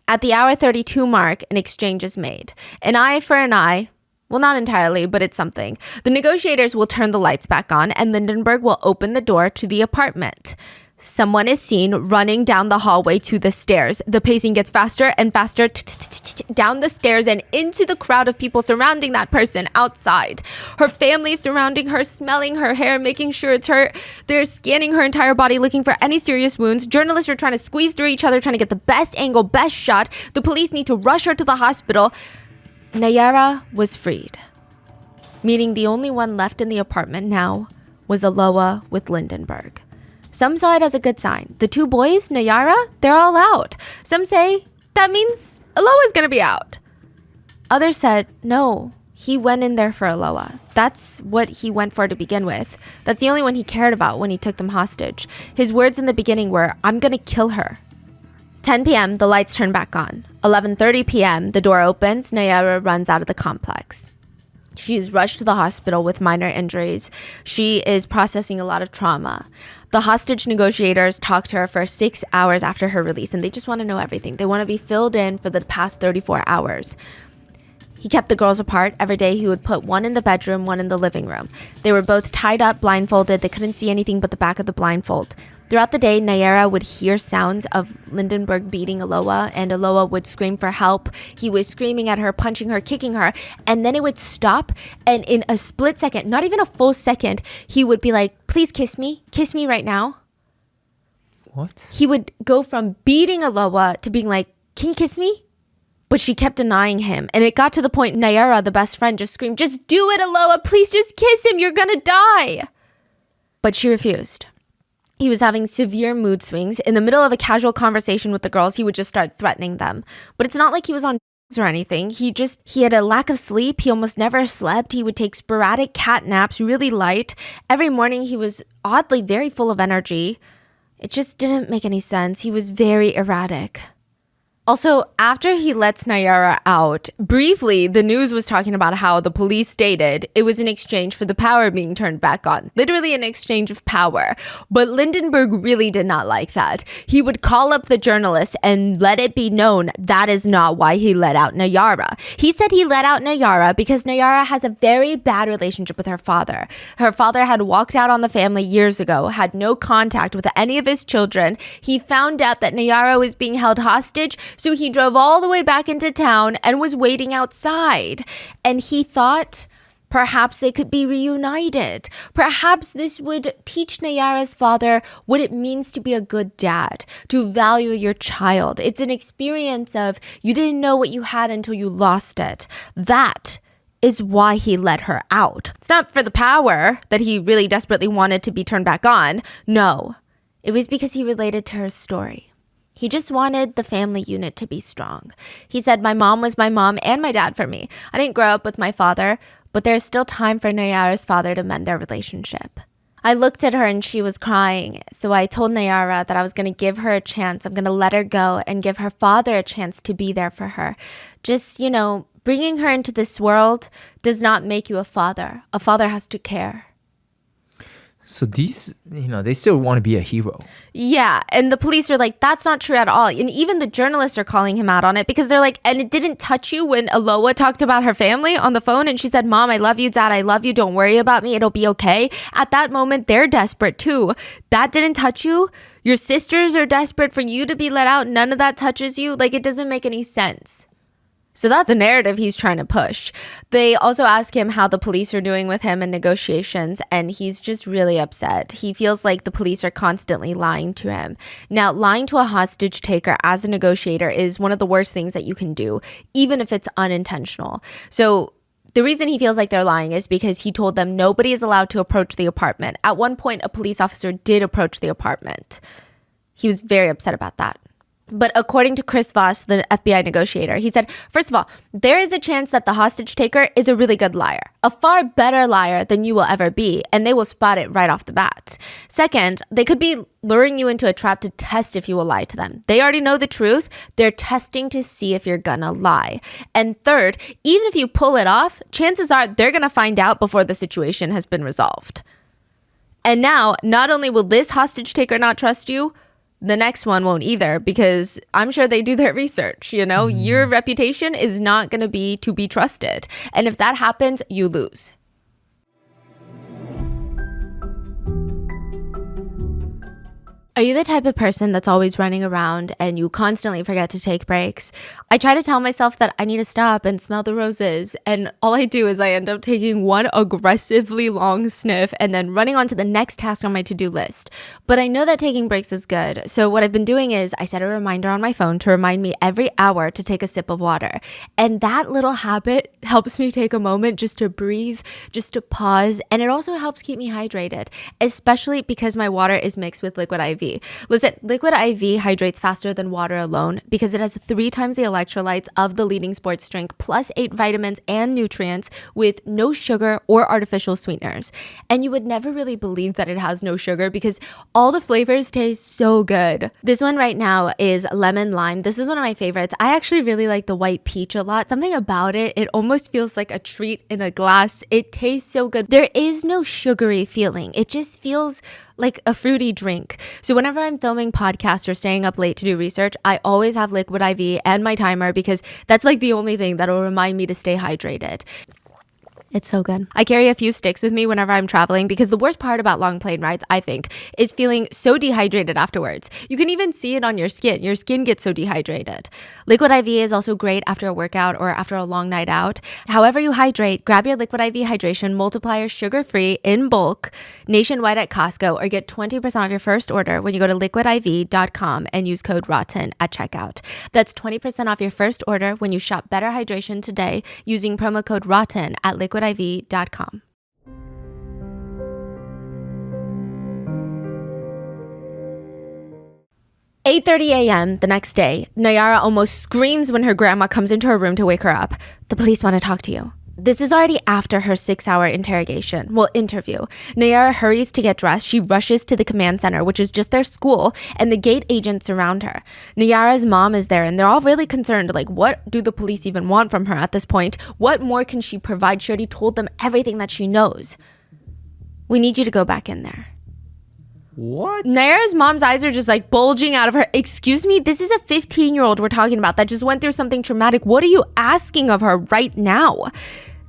At the hour 32 mark, an exchange is made. An eye for an eye. Well, not entirely, but it's something. The negotiators will turn the lights back on, and Lindenberg will open the door to the apartment. Someone is seen running down the hallway to the stairs. The pacing gets faster and faster down the stairs and into the crowd of people surrounding that person outside. Her family is surrounding her, smelling her hair, making sure it's her. They're scanning her entire body, looking for any serious wounds. Journalists are trying to squeeze through each other, trying to get the best angle, best shot. The police need to rush her to the hospital. Nayara was freed. meaning the only one left in the apartment now was Aloha with Lindenberg. Some saw it as a good sign. The two boys, Nayara, they're all out. Some say that means Aloha's gonna be out. Others said, no, he went in there for Aloha. That's what he went for to begin with. That's the only one he cared about when he took them hostage. His words in the beginning were, I'm gonna kill her. 10 p.m., the lights turn back on. 11:30 p.m., the door opens. Nayara runs out of the complex. She is rushed to the hospital with minor injuries. She is processing a lot of trauma. The hostage negotiators talk to her for 6 hours after her release, and they just want to know everything. They want to be filled in for the past 34 hours. He kept the girls apart. Every day he would put one in the bedroom, one in the living room. They were both tied up, blindfolded. They couldn't see anything but the back of the blindfold. Throughout the day, Nayara would hear sounds of Lindenberg beating Aloha, and Aloha would scream for help. He was screaming at her, punching her, kicking her, and then it would stop, and in a split second, not even a full second, he would be like, please kiss me right now. What? He would go from beating Aloha to being like, can you kiss me? But she kept denying him, and it got to the point Nayara, the best friend, just screamed, just do it, Aloha, please just kiss him, you're gonna die. But she refused. He was having severe mood swings. In the middle of a casual conversation with the girls, he would just start threatening them. But it's not like he was on or anything. He had a lack of sleep. He almost never slept. He would take sporadic cat naps, really light. Every morning he was oddly very full of energy. It just didn't make any sense. He was very erratic. Also, after he lets Nayara out, briefly, the news was talking about how the police stated it was in exchange for the power being turned back on. Literally an exchange of power. But Lindenberg really did not like that. He would call up the journalist and let it be known that is not why he let out Nayara. He said he let out Nayara because Nayara has a very bad relationship with her father. Her father had walked out on the family years ago, had no contact with any of his children. He found out that Nayara was being held hostage, so he drove all the way back into town and was waiting outside. And he thought perhaps they could be reunited. Perhaps this would teach Nayara's father what it means to be a good dad, to value your child. It's an experience of you didn't know what you had until you lost it. That is why he let her out. It's not for the power that he really desperately wanted to be turned back on. No, it was because he related to her story. He just wanted the family unit to be strong. He said, my mom was my mom and my dad for me. I didn't grow up with my father, but there's still time for Nayara's father to mend their relationship. I looked at her and she was crying. So I told Nayara that I was going to give her a chance. I'm going to let her go and give her father a chance to be there for her. Just, bringing her into this world does not make you a father. A father has to care. So these, they still want to be a hero. Yeah, and the police are like, that's not true at all. And even the journalists are calling him out on it because they're like, and it didn't touch you when Aloha talked about her family on the phone and she said, Mom, I love you, Dad, I love you, don't worry about me, it'll be okay. At that moment, they're desperate too. That didn't touch you? Your sisters are desperate for you to be let out, none of that touches you? Like, it doesn't make any sense. So that's the narrative he's trying to push. They also ask him how the police are doing with him in negotiations, and he's just really upset. He feels like the police are constantly lying to him. Now, lying to a hostage taker as a negotiator is one of the worst things that you can do, even if it's unintentional. So the reason he feels like they're lying is because he told them nobody is allowed to approach the apartment. At one point, a police officer did approach the apartment. He was very upset about that. But according to Chris Voss, the FBI negotiator, he said, first of all, there is a chance that the hostage taker is a really good liar, a far better liar than you will ever be, and they will spot it right off the bat. Second, they could be luring you into a trap to test if you will lie to them. They already know the truth. They're testing to see if you're gonna lie. And third, even if you pull it off, chances are they're gonna find out before the situation has been resolved. And now, not only will this hostage taker not trust you, the next one won't either, because I'm sure they do their research, Your reputation is not going to be trusted. And if that happens, you lose. Are you the type of person that's always running around and you constantly forget to take breaks? I try to tell myself that I need to stop and smell the roses, and all I do is I end up taking one aggressively long sniff and then running on to the next task on my to-do list. But I know that taking breaks is good, so what I've been doing is I set a reminder on my phone to remind me every hour to take a sip of water. And that little habit helps me take a moment just to breathe, just to pause, and it also helps keep me hydrated, especially because my water is mixed with liquid IV. Listen, liquid IV hydrates faster than water alone because it has 3 times the electrolytes of the leading sports drink, plus 8 vitamins and nutrients with no sugar or artificial sweeteners. And you would never really believe that it has no sugar because all the flavors taste so good. This one right now is lemon lime. This is one of my favorites. I actually really like the white peach a lot. Something about it, it almost feels like a treat in a glass. It tastes so good. There is no sugary feeling. It just feels like a fruity drink. So whenever I'm filming podcasts or staying up late to do research, I always have liquid IV and my timer because that's like the only thing that'll remind me to stay hydrated. It's so good. I carry a few sticks with me whenever I'm traveling because the worst part about long plane rides, I think, is feeling so dehydrated afterwards. You can even see it on your skin. Your skin gets so dehydrated. Liquid IV is also great after a workout or after a long night out. However you hydrate, grab your Liquid IV Hydration Multiplier sugar-free in bulk nationwide at Costco or get 20% off your first order when you go to liquidiv.com and use code ROTTEN at checkout. That's 20% off your first order when you shop Better Hydration today using promo code ROTTEN at liquidiv.com. 8:30 a.m. the next day, Nayara almost screams when her grandma comes into her room to wake her up. The police want to talk to you. This is already after her 6-hour interview. Nayara hurries to get dressed. She rushes to the command center, which is just their school, and the gate agents surround her. Nayara's mom is there, and they're all really concerned. Like, what do the police even want from her at this point? What more can she provide? She already told them everything that she knows. We need you to go back in there. What? Nayara's mom's eyes are just like bulging out of her. Excuse me, this is a 15-year-old we're talking about that just went through something traumatic. What are you asking of her right now?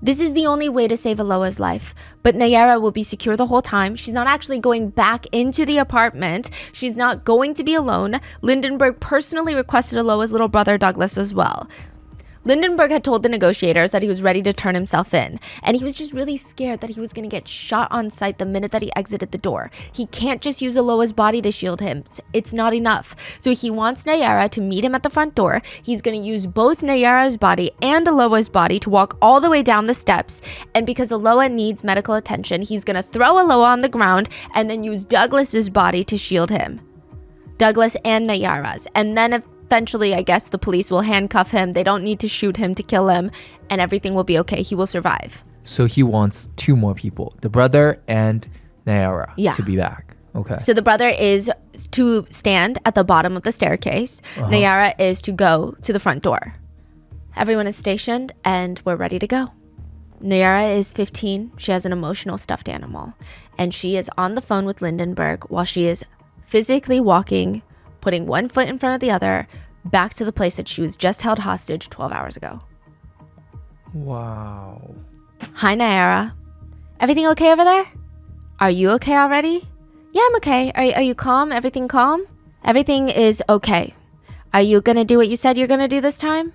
This is the only way to save Aloha's life. But Nayara will be secure the whole time. She's not actually going back into the apartment. She's not going to be alone. Lindenberg personally requested Aloha's little brother Douglas as well. Lindenberg had told the negotiators that he was ready to turn himself in, and he was just really scared that he was going to get shot on sight the minute that he exited the door. He can't just use Aloha's body to shield him. It's not enough. So he wants Nayara to meet him at the front door. He's going to use both Nayara's body and Aloha's body to walk all the way down the steps, and because Aloha needs medical attention, he's going to throw Aloha on the ground and then use Douglas's body to shield him. Douglas and Nayara's. And then eventually, I guess the police will handcuff him. They don't need to shoot him to kill him, and everything will be okay. He will survive. So he wants 2 more people, the brother and Nayara, to be back. Okay. So the brother is to stand at the bottom of the staircase. Nayara is to go to the front door. Everyone is stationed, and we're ready to go. Nayara is 15. She has an emotional stuffed animal, and she is on the phone with Lindenberg while she is physically walking, putting one foot in front of the other, back to the place that she was just held hostage 12 hours ago. Wow. Hi, Nayara. Everything okay over there? Are you okay already? Yeah, I'm okay. Are you calm? Everything calm? Everything is okay. Are you gonna do what you said you're gonna do this time?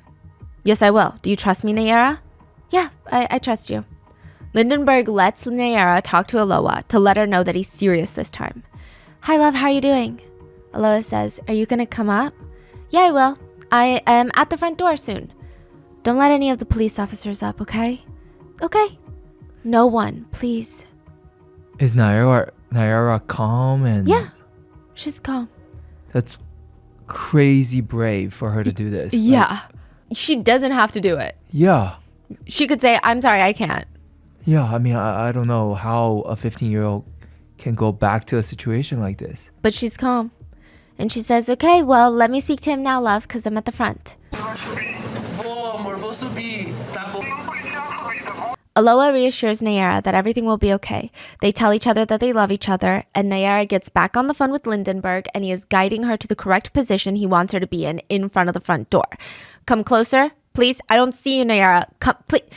Yes, I will. Do you trust me, Nayara? Yeah, I trust you. Lindenberg lets Nayara talk to Aloha to let her know that he's serious this time. Hi, love. How are you doing? Aloha says, are you going to come up? Yeah, I will. I am at the front door soon. Don't let any of the police officers up, okay? Okay. No one, please. Is Nayara calm and... Yeah, she's calm. That's crazy brave for her to do this. Yeah. She doesn't have to do it. Yeah. She could say, I'm sorry, I can't. Yeah, I mean, I don't know how a 15-year-old can go back to a situation like this. But she's calm. And she says, okay, well, let me speak to him now, love, because I'm at the front. Aloha reassures Nayara that everything will be okay. They tell each other that they love each other, and Nayara gets back on the phone with Lindenberg, and he is guiding her to the correct position he wants her to be in front of the front door. Come closer, please. I don't see you, Nayara. Come, please.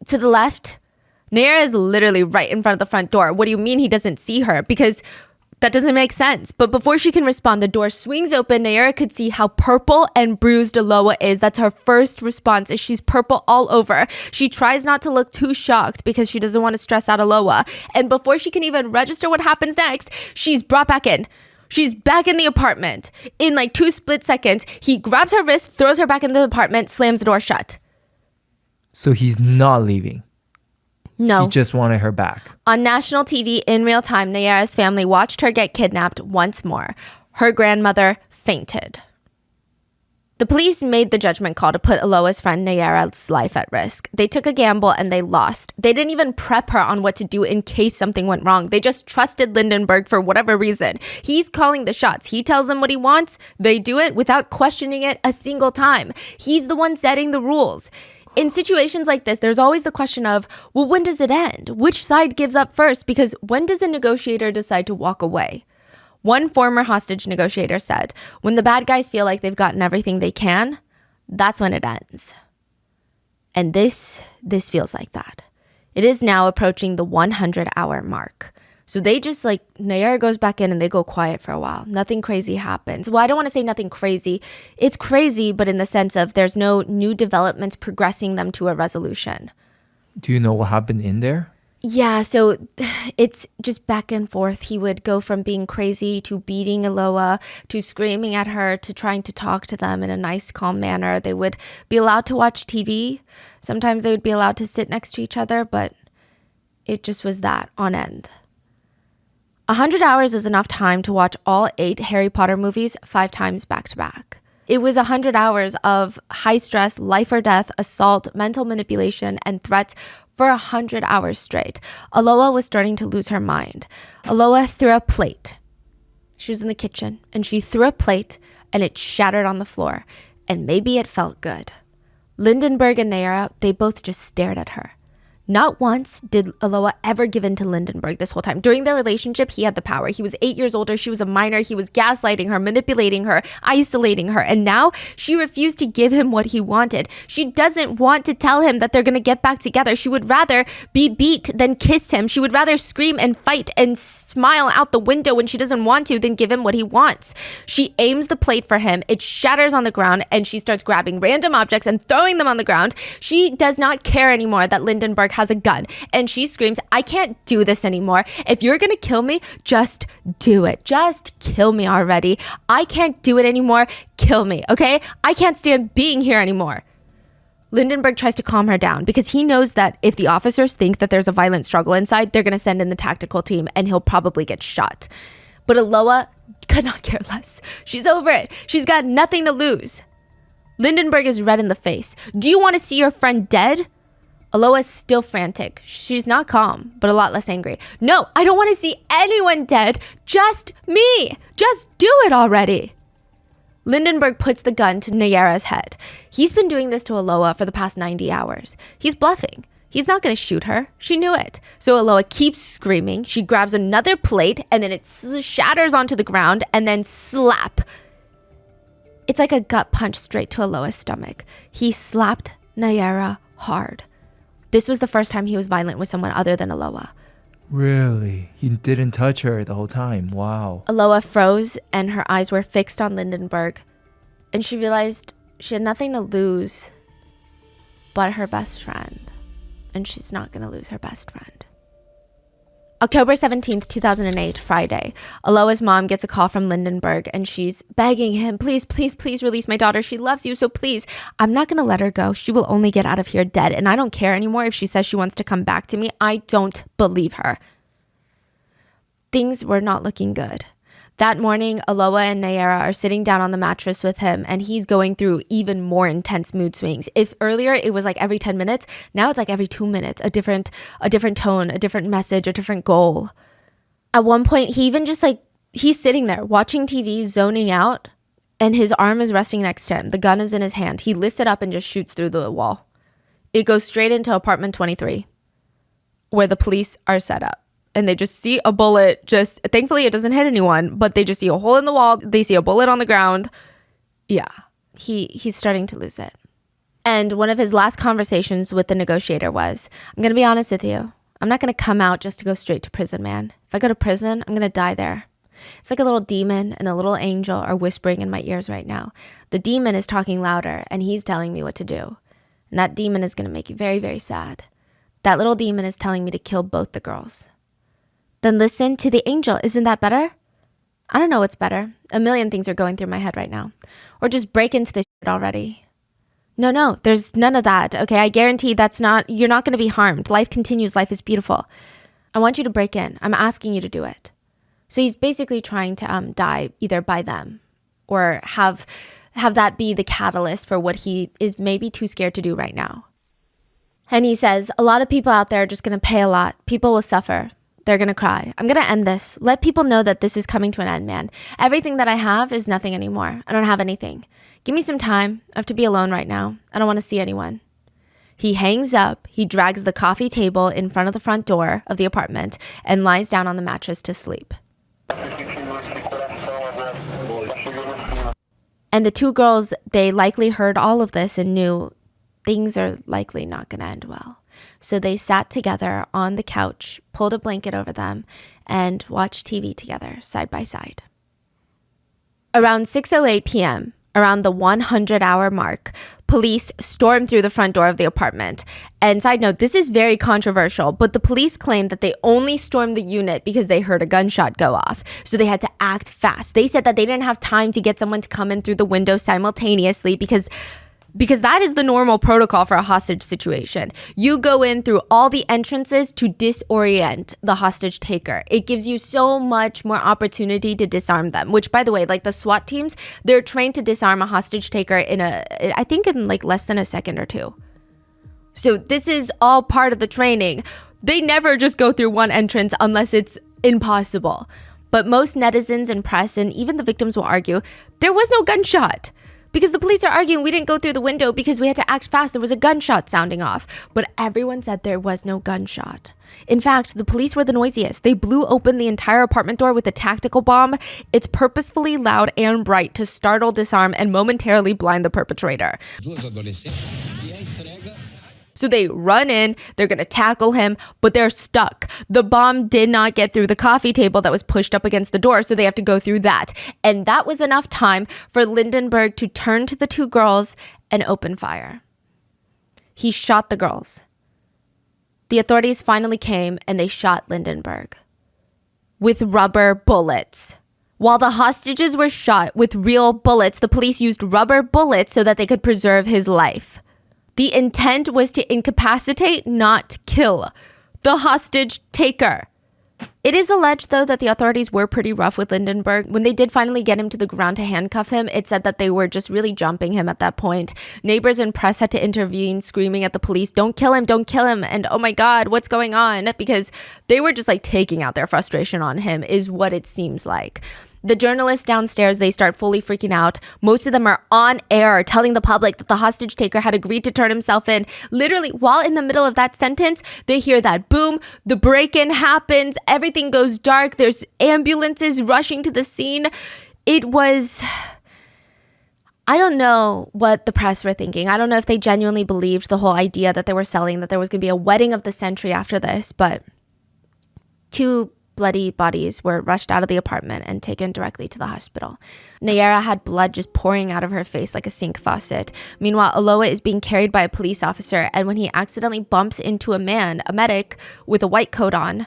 To the left. Nayara is literally right in front of the front door. What do you mean he doesn't see her? Because That doesn't make sense. But before she can respond, the door swings open. Nayara could see how purple and bruised Aloha is. That's her first response, is she's purple all over. She tries not to look too shocked because she doesn't want to stress out Aloha. And before she can even register what happens next, she's brought back in. She's back in the apartment. In like 2 split seconds, he grabs her wrist, throws her back into the apartment, slams the door shut. So he's not leaving. No. He just wanted her back. On national TV in real time, Nayara's family watched her get kidnapped once more. Her grandmother fainted. The police made the judgment call to put Aloha's friend Nayara's life at risk. They took a gamble and they lost. They didn't even prep her on what to do in case something went wrong. They just trusted Lindenberg for whatever reason. He's calling the shots. He tells them what he wants. They do it without questioning it a single time. He's the one setting the rules. In situations like this, there's always the question of, well, when does it end? Which side gives up first? Because when does a negotiator decide to walk away? One former hostage negotiator said, when the bad guys feel like they've gotten everything they can, that's when it ends. And this feels like that. It is now approaching the 100-hour mark. So they just Nayara goes back in and they go quiet for a while. Nothing crazy happens. Well, I don't want to say nothing crazy. It's crazy, but in the sense of there's no new developments progressing them to a resolution. Do you know what happened in there? Yeah, so it's just back and forth. He would go from being crazy to beating Aloha to screaming at her to trying to talk to them in a nice, calm manner. They would be allowed to watch TV. Sometimes they would be allowed to sit next to each other, but it just was that on end. 100 hours is enough time to watch all 8 Harry Potter movies 5 times back to back. It was 100 hours of high stress, life or death, assault, mental manipulation, and threats for 100 hours straight. Aloha was starting to lose her mind. Aloha threw a plate. She was in the kitchen, and she threw a plate, and it shattered on the floor. And maybe it felt good. Lindenberg and Nayara, they both just stared at her. Not once did Aloha ever give in to Lindenberg this whole time. During their relationship, he had the power. He was 8 years older. She was a minor. He was gaslighting her, manipulating her, isolating her. And now she refused to give him what he wanted. She doesn't want to tell him that they're going to get back together. She would rather be beat than kiss him. She would rather scream and fight and smile out the window when she doesn't want to than give him what he wants. She aims the plate for him. It shatters on the ground and she starts grabbing random objects and throwing them on the ground. She does not care anymore that Lindenberg has a gun, and she screams, I can't do this anymore. If you're gonna kill me, just do it. Just kill me already. I can't do it anymore. Kill me, okay? I can't stand being here anymore. Lindenberg tries to calm her down because he knows that if the officers think that there's a violent struggle inside, they're gonna send in the tactical team and he'll probably get shot. But Aloha could not care less. She's over it. She's got nothing to lose. Lindenberg is red in the face. Do you want to see your friend dead? Aloha's still frantic. She's not calm, but a lot less angry. No, I don't want to see anyone dead. Just me. Just do it already. Lindenberg puts the gun to Nayara's head. He's been doing this to Aloha for the past 90 hours. He's bluffing. He's not going to shoot her. She knew it. So Aloha keeps screaming. She grabs another plate and then it shatters onto the ground and then slap. It's like a gut punch straight to Aloha's stomach. He slapped Nayara hard. This was the first time he was violent with someone other than Aloha. Really? He didn't touch her the whole time. Wow. Aloha froze and her eyes were fixed on Lindenberg. And she realized she had nothing to lose but her best friend. And she's not going to lose her best friend. October 17th, 2008, Friday. Aloha's mom gets a call from Lindenberg and she's begging him, please, please, please release my daughter. She loves you, so please. I'm not going to let her go. She will only get out of here dead. And I don't care anymore if she says she wants to come back to me. I don't believe her. Things were not looking good. That morning, Aloha and Nayara are sitting down on the mattress with him and he's going through even more intense mood swings. If earlier it was like every 10 minutes, now it's like every 2 minutes, a different tone, a different message, a different goal. At one point, he even just he's sitting there watching TV, zoning out, and his arm is resting next to him. The gun is in his hand. He lifts it up and just shoots through the wall. It goes straight into apartment 23, where the police are set up. And they just see a bullet, thankfully it doesn't hit anyone, but they just see a hole in the wall. They see a bullet on the ground. Yeah, he's starting to lose it. And one of his last conversations with the negotiator was, I'm going to be honest with you. I'm not going to come out just to go straight to prison, man. If I go to prison, I'm going to die there. It's like a little demon and a little angel are whispering in my ears right now. The demon is talking louder and he's telling me what to do. And that demon is going to make you very, very sad. That little demon is telling me to kill both the girls. Then listen to the angel. Isn't that better? I don't know what's better. A million things are going through my head right now. Or just break into the shit already. No, there's none of that. Okay, I guarantee you're not going to be harmed. Life continues. Life is beautiful. I want you to break in. I'm asking you to do it. So he's basically trying to die either by them or have that be the catalyst for what he is maybe too scared to do right now. And he says, a lot of people out there are just going to pay a lot. People will suffer. They're going to cry. I'm going to end this. Let people know that this is coming to an end, man. Everything that I have is nothing anymore. I don't have anything. Give me some time. I have to be alone right now. I don't want to see anyone. He hangs up. He drags the coffee table in front of the front door of the apartment and lies down on the mattress to sleep. And the two girls, they likely heard all of this and knew things are likely not going to end well. So they sat together on the couch, pulled a blanket over them, and watched TV together, side by side. Around 6:08 p.m., around the 100-hour mark, police stormed through the front door of the apartment. And side note, this is very controversial, but the police claimed that they only stormed the unit because they heard a gunshot go off. So they had to act fast. They said that they didn't have time to get someone to come in through the window simultaneously because that is the normal protocol for a hostage situation. You go in through all the entrances to disorient the hostage taker. It gives you so much more opportunity to disarm them, which, by the way, like the SWAT teams, they're trained to disarm a hostage taker in like less than a second or two. So this is all part of the training. They never just go through one entrance unless it's impossible. But most netizens and press and even the victims will argue there was no gunshot. Because the police are arguing we didn't go through the window because we had to act fast. There was a gunshot sounding off. But everyone said there was no gunshot. In fact, the police were the noisiest. They blew open the entire apartment door with a tactical bomb. It's purposefully loud and bright to startle, disarm, and momentarily blind the perpetrator. So they run in, they're going to tackle him, but they're stuck. The bomb did not get through the coffee table that was pushed up against the door, so they have to go through that. And that was enough time for Lindenberg to turn to the two girls and open fire. He shot the girls. The authorities finally came and they shot Lindenberg with rubber bullets. While the hostages were shot with real bullets, the police used rubber bullets so that they could preserve his life. The intent was to incapacitate, not kill the hostage taker. It is alleged, though, that the authorities were pretty rough with Lindenberg. When they did finally get him to the ground to handcuff him, it said that they were just really jumping him at that point. Neighbors and press had to intervene, screaming at the police, don't kill him, don't kill him. And oh my God, what's going on? Because they were just like taking out their frustration on him, is what it seems like. The journalists downstairs, they start fully freaking out. Most of them are on air telling the public that the hostage taker had agreed to turn himself in. Literally, while in the middle of that sentence, they hear that boom, the break-in happens, everything goes dark, there's ambulances rushing to the scene. It was... I don't know what the press were thinking. I don't know if they genuinely believed the whole idea that they were selling, that there was going to be a wedding of the century after this, but two bloody bodies were rushed out of the apartment and taken directly to the hospital. Nayara had blood just pouring out of her face like a sink faucet. Meanwhile, Aloha is being carried by a police officer, and when he accidentally bumps into a medic with a white coat on,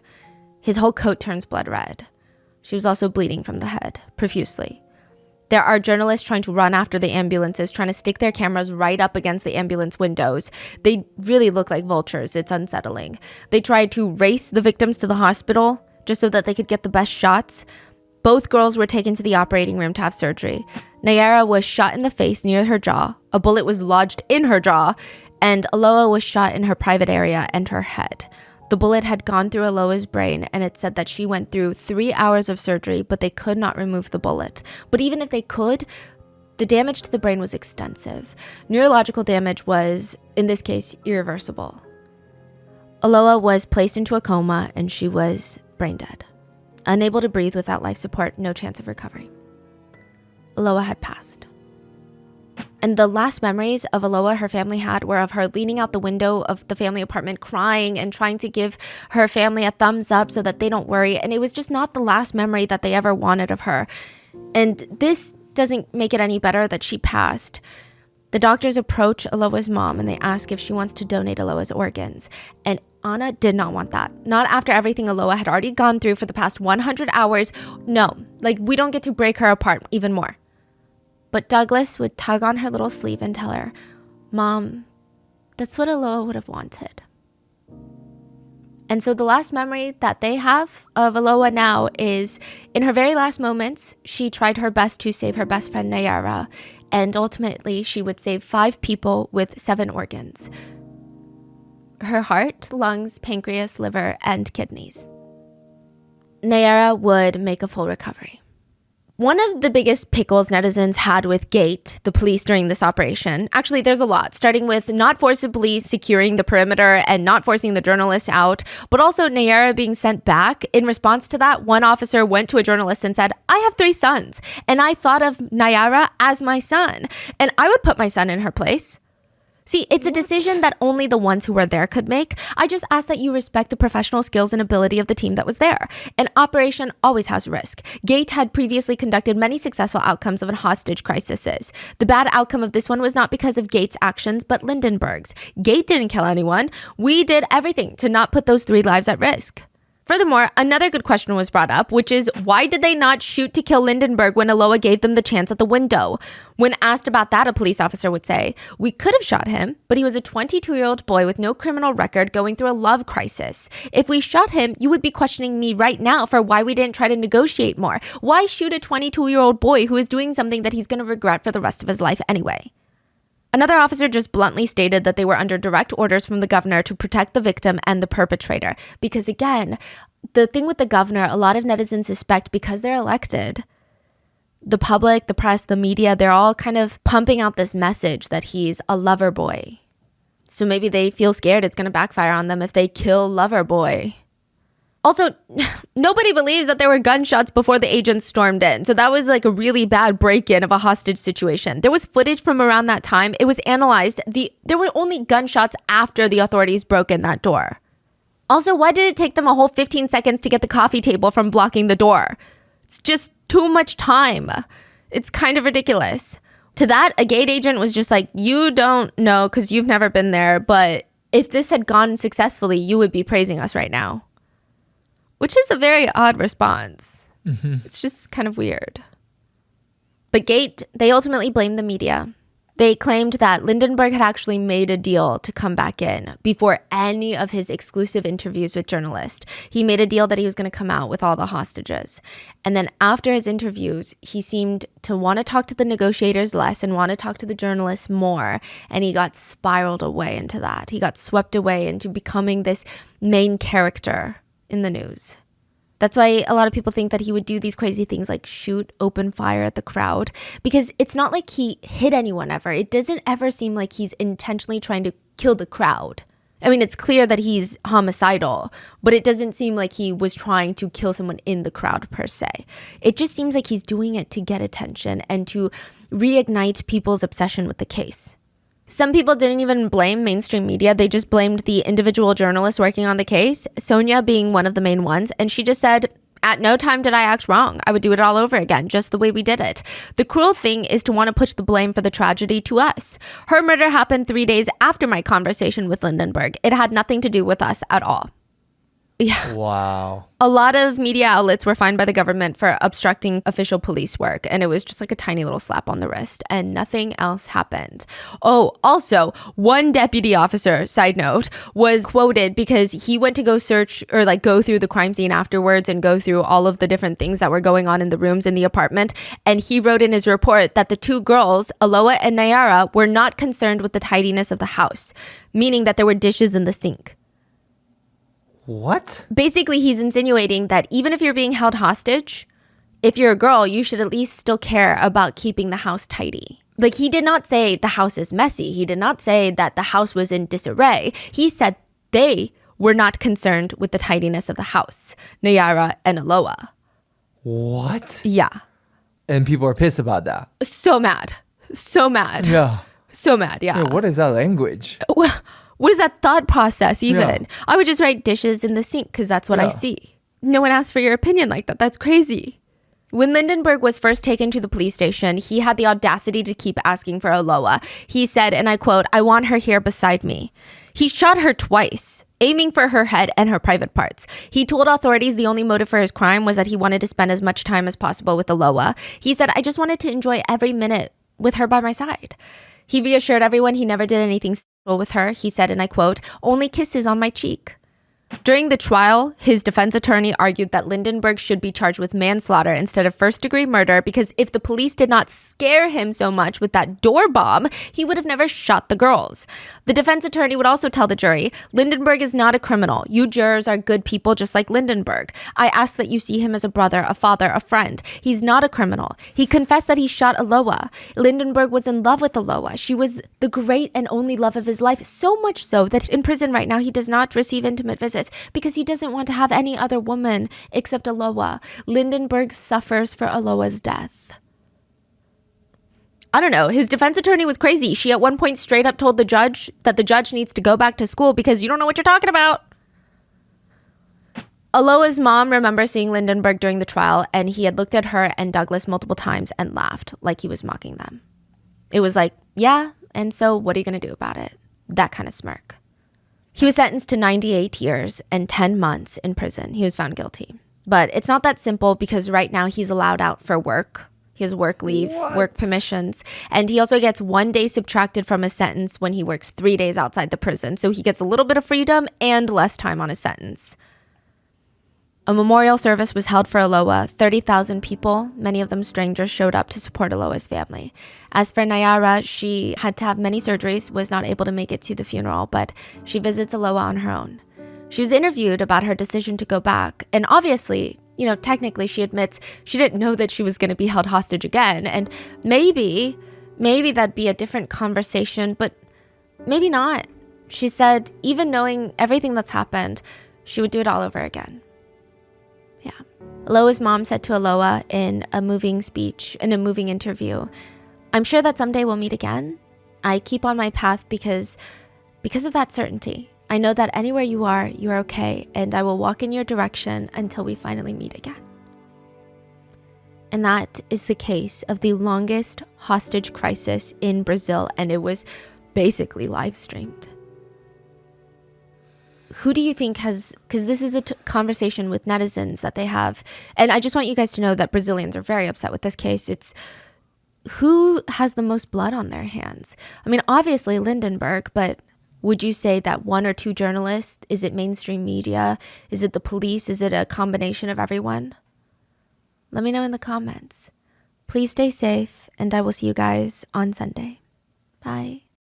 his whole coat turns blood red. She was also bleeding from the head, profusely. There are journalists trying to run after the ambulances, trying to stick their cameras right up against the ambulance windows. They really look like vultures. It's unsettling. They tried to race the victims to the hospital just so that they could get the best shots. Both girls were taken to the operating room to have surgery. Nayara was shot in the face near her jaw. A bullet was lodged in her jaw, and Aloha was shot in her private area and her head. The bullet had gone through Aloha's brain, and it said that she went through 3 hours of surgery, but they could not remove the bullet. But even if they could, the damage to the brain was extensive. Neurological damage was, in this case, irreversible. Aloha was placed into a coma, and she was brain dead. Unable to breathe without life support, no chance of recovery. Aloha had passed. And the last memories of Aloha her family had were of her leaning out the window of the family apartment crying and trying to give her family a thumbs up so that they don't worry. And it was just not the last memory that they ever wanted of her. And this doesn't make it any better that she passed. The doctors approach Aloha's mom and they ask if she wants to donate Aloha's organs. And Anna did not want that. Not after everything Aloha had already gone through for the past 100 hours. No, like we don't get to break her apart even more. But Douglas would tug on her little sleeve and tell her, Mom, that's what Aloha would have wanted. And so the last memory that they have of Aloha now is in her very last moments, she tried her best to save her best friend Nayara. And ultimately, she would save 5 people with 7 organs. Her heart, lungs, pancreas, liver, and kidneys. Nayara would make a full recovery. One of the biggest pickles netizens had with GATE, the police during this operation, actually there's a lot, starting with not forcibly securing the perimeter and not forcing the journalists out, but also Nayara being sent back. In response to that, one officer went to a journalist and said, I have 3 sons, and I thought of Nayara as my son, and I would put my son in her place. See, it's a decision that only the ones who were there could make. I just ask that you respect the professional skills and ability of the team that was there. An operation always has risk. GATE had previously conducted many successful outcomes of hostage crises. The bad outcome of this one was not because of GATE's actions, but Lindenberg's. GATE didn't kill anyone. We did everything to not put those 3 lives at risk. Furthermore, another good question was brought up, which is why did they not shoot to kill Lindenberg when Aloha gave them the chance at the window? When asked about that, a police officer would say, we could have shot him, but he was a 22-year-old boy with no criminal record going through a love crisis. If we shot him, you would be questioning me right now for why we didn't try to negotiate more. Why shoot a 22-year-old boy who is doing something that he's going to regret for the rest of his life anyway? Another officer just bluntly stated that they were under direct orders from the governor to protect the victim and the perpetrator. Because again, the thing with the governor, a lot of netizens suspect because they're elected, the public, the press, the media, they're all kind of pumping out this message that he's a lover boy. So maybe they feel scared it's going to backfire on them if they kill lover boy. Also, nobody believes that there were gunshots before the agents stormed in. So that was like a really bad break-in of a hostage situation. There was footage from around that time. It was analyzed. There were only gunshots after the authorities broke in that door. Also, why did it take them a whole 15 seconds to get the coffee table from blocking the door? It's just too much time. It's kind of ridiculous. To that, a GATE agent was just like, you don't know because you've never been there, but if this had gone successfully, you would be praising us right now. Which is a very odd response. Mm-hmm. It's just kind of weird. But GATE, they ultimately blamed the media. They claimed that Lindenberg had actually made a deal to come back in before any of his exclusive interviews with journalists. He made a deal that he was going to come out with all the hostages. And then after his interviews, he seemed to want to talk to the negotiators less and want to talk to the journalists more. And he got spiraled away into that. He got swept away into becoming this main character in the news. That's why a lot of people think that he would do these crazy things like shoot open fire at the crowd, because it's not like he hit anyone ever. It doesn't ever seem like he's intentionally trying to kill the crowd. I mean, it's clear that he's homicidal, but it doesn't seem like he was trying to kill someone in the crowd per se. It just seems like he's doing it to get attention and to reignite people's obsession with the case. Some people didn't even blame mainstream media. They just blamed the individual journalists working on the case, Sonia being one of the main ones. And she just said, at no time did I act wrong. I would do it all over again, just the way we did it. The cruel thing is to want to push the blame for the tragedy to us. Her murder happened 3 days after my conversation with Lindenberg. It had nothing to do with us at all. Yeah. Wow. A lot of media outlets were fined by the government for obstructing official police work, and it was just like a tiny little slap on the wrist, and nothing else happened. Oh, also, one deputy officer, side note, was quoted because he went to go search or like go through the crime scene afterwards and go through all of the different things that were going on in the rooms in the apartment, and he wrote in his report that the 2 girls, Aloha and Nayara, were not concerned with the tidiness of the house, meaning that there were dishes in the sink. What? Basically, he's insinuating that even if you're being held hostage, if you're a girl, you should at least still care about keeping the house tidy. Like, he did not say the house is messy. He did not say that the house was in disarray. He said they were not concerned with the tidiness of the house, Nayara and Aloha. What? Yeah. And people are pissed about that. So mad. So mad. Yeah. So mad, yeah. Yeah, what is that language? What is that thought process even? Yeah. I would just write dishes in the sink because that's what I Yeah. see. No one asked for your opinion like that. That's crazy. When Lindenberg was first taken to the police station, he had the audacity to keep asking for Aloha. He said, and I quote, "I want her here beside me." He shot her twice, aiming for her head and her private parts. He told authorities the only motive for his crime was that he wanted to spend as much time as possible with Aloha. He said, "I just wanted to enjoy every minute with her by my side." He reassured everyone he never did anything sexual with her. He said, and I quote, "Only kisses on my cheek." During the trial, his defense attorney argued that Lindenberg should be charged with manslaughter instead of first-degree murder because if the police did not scare him so much with that door bomb, he would have never shot the girls. The defense attorney would also tell the jury, "Lindenberg is not a criminal. You jurors are good people just like Lindenberg. I ask that you see him as a brother, a father, a friend. He's not a criminal. He confessed that he shot Aloha. Lindenberg was in love with Aloha. She was the great and only love of his life, so much so that in prison right now he does not receive intimate visits because he doesn't want to have any other woman except Aloha. Lindenberg suffers for Aloha's death." I don't know. His defense attorney was crazy. She at one point straight up told the judge that the judge needs to go back to school because you don't know what you're talking about. Aloha's mom remembers seeing Lindenberg during the trial, and he had looked at her and Douglas multiple times and laughed like he was mocking them. It was like, yeah, and so what are you going to do about it? That kind of smirk. He was sentenced to 98 years and 10 months in prison. He was found guilty. But it's not that simple because right now he's allowed out for work. He has work leave, work permissions. And he also gets 1 day subtracted from his sentence when he works 3 days outside the prison. So he gets a little bit of freedom and less time on his sentence. A memorial service was held for Aloha. 30,000 people, many of them strangers, showed up to support Aloha's family. As for Nayara, she had to have many surgeries, was not able to make it to the funeral, but she visits Aloha on her own. She was interviewed about her decision to go back, and obviously, technically she admits she didn't know that she was going to be held hostage again, and maybe that'd be a different conversation, but maybe not. She said, even knowing everything that's happened, she would do it all over again. Yeah. Aloha's mom said to Aloha in a moving speech, in a moving interview, "I'm sure that someday we'll meet again. I keep on my path because of that certainty. I know that anywhere you are okay, and I will walk in your direction until we finally meet again." And that is the case of the longest hostage crisis in Brazil, and it was basically live streamed. Who do you think has, because this is a conversation with netizens that they have, and I just want you guys to know that Brazilians are very upset with this case. It's who has the most blood on their hands? I mean, obviously Lindenberg, but would you say that one or two journalists? Is it mainstream media? Is it the police? Is it a combination of everyone? Let me know in the comments. Please stay safe, and I will see you guys on Sunday. Bye.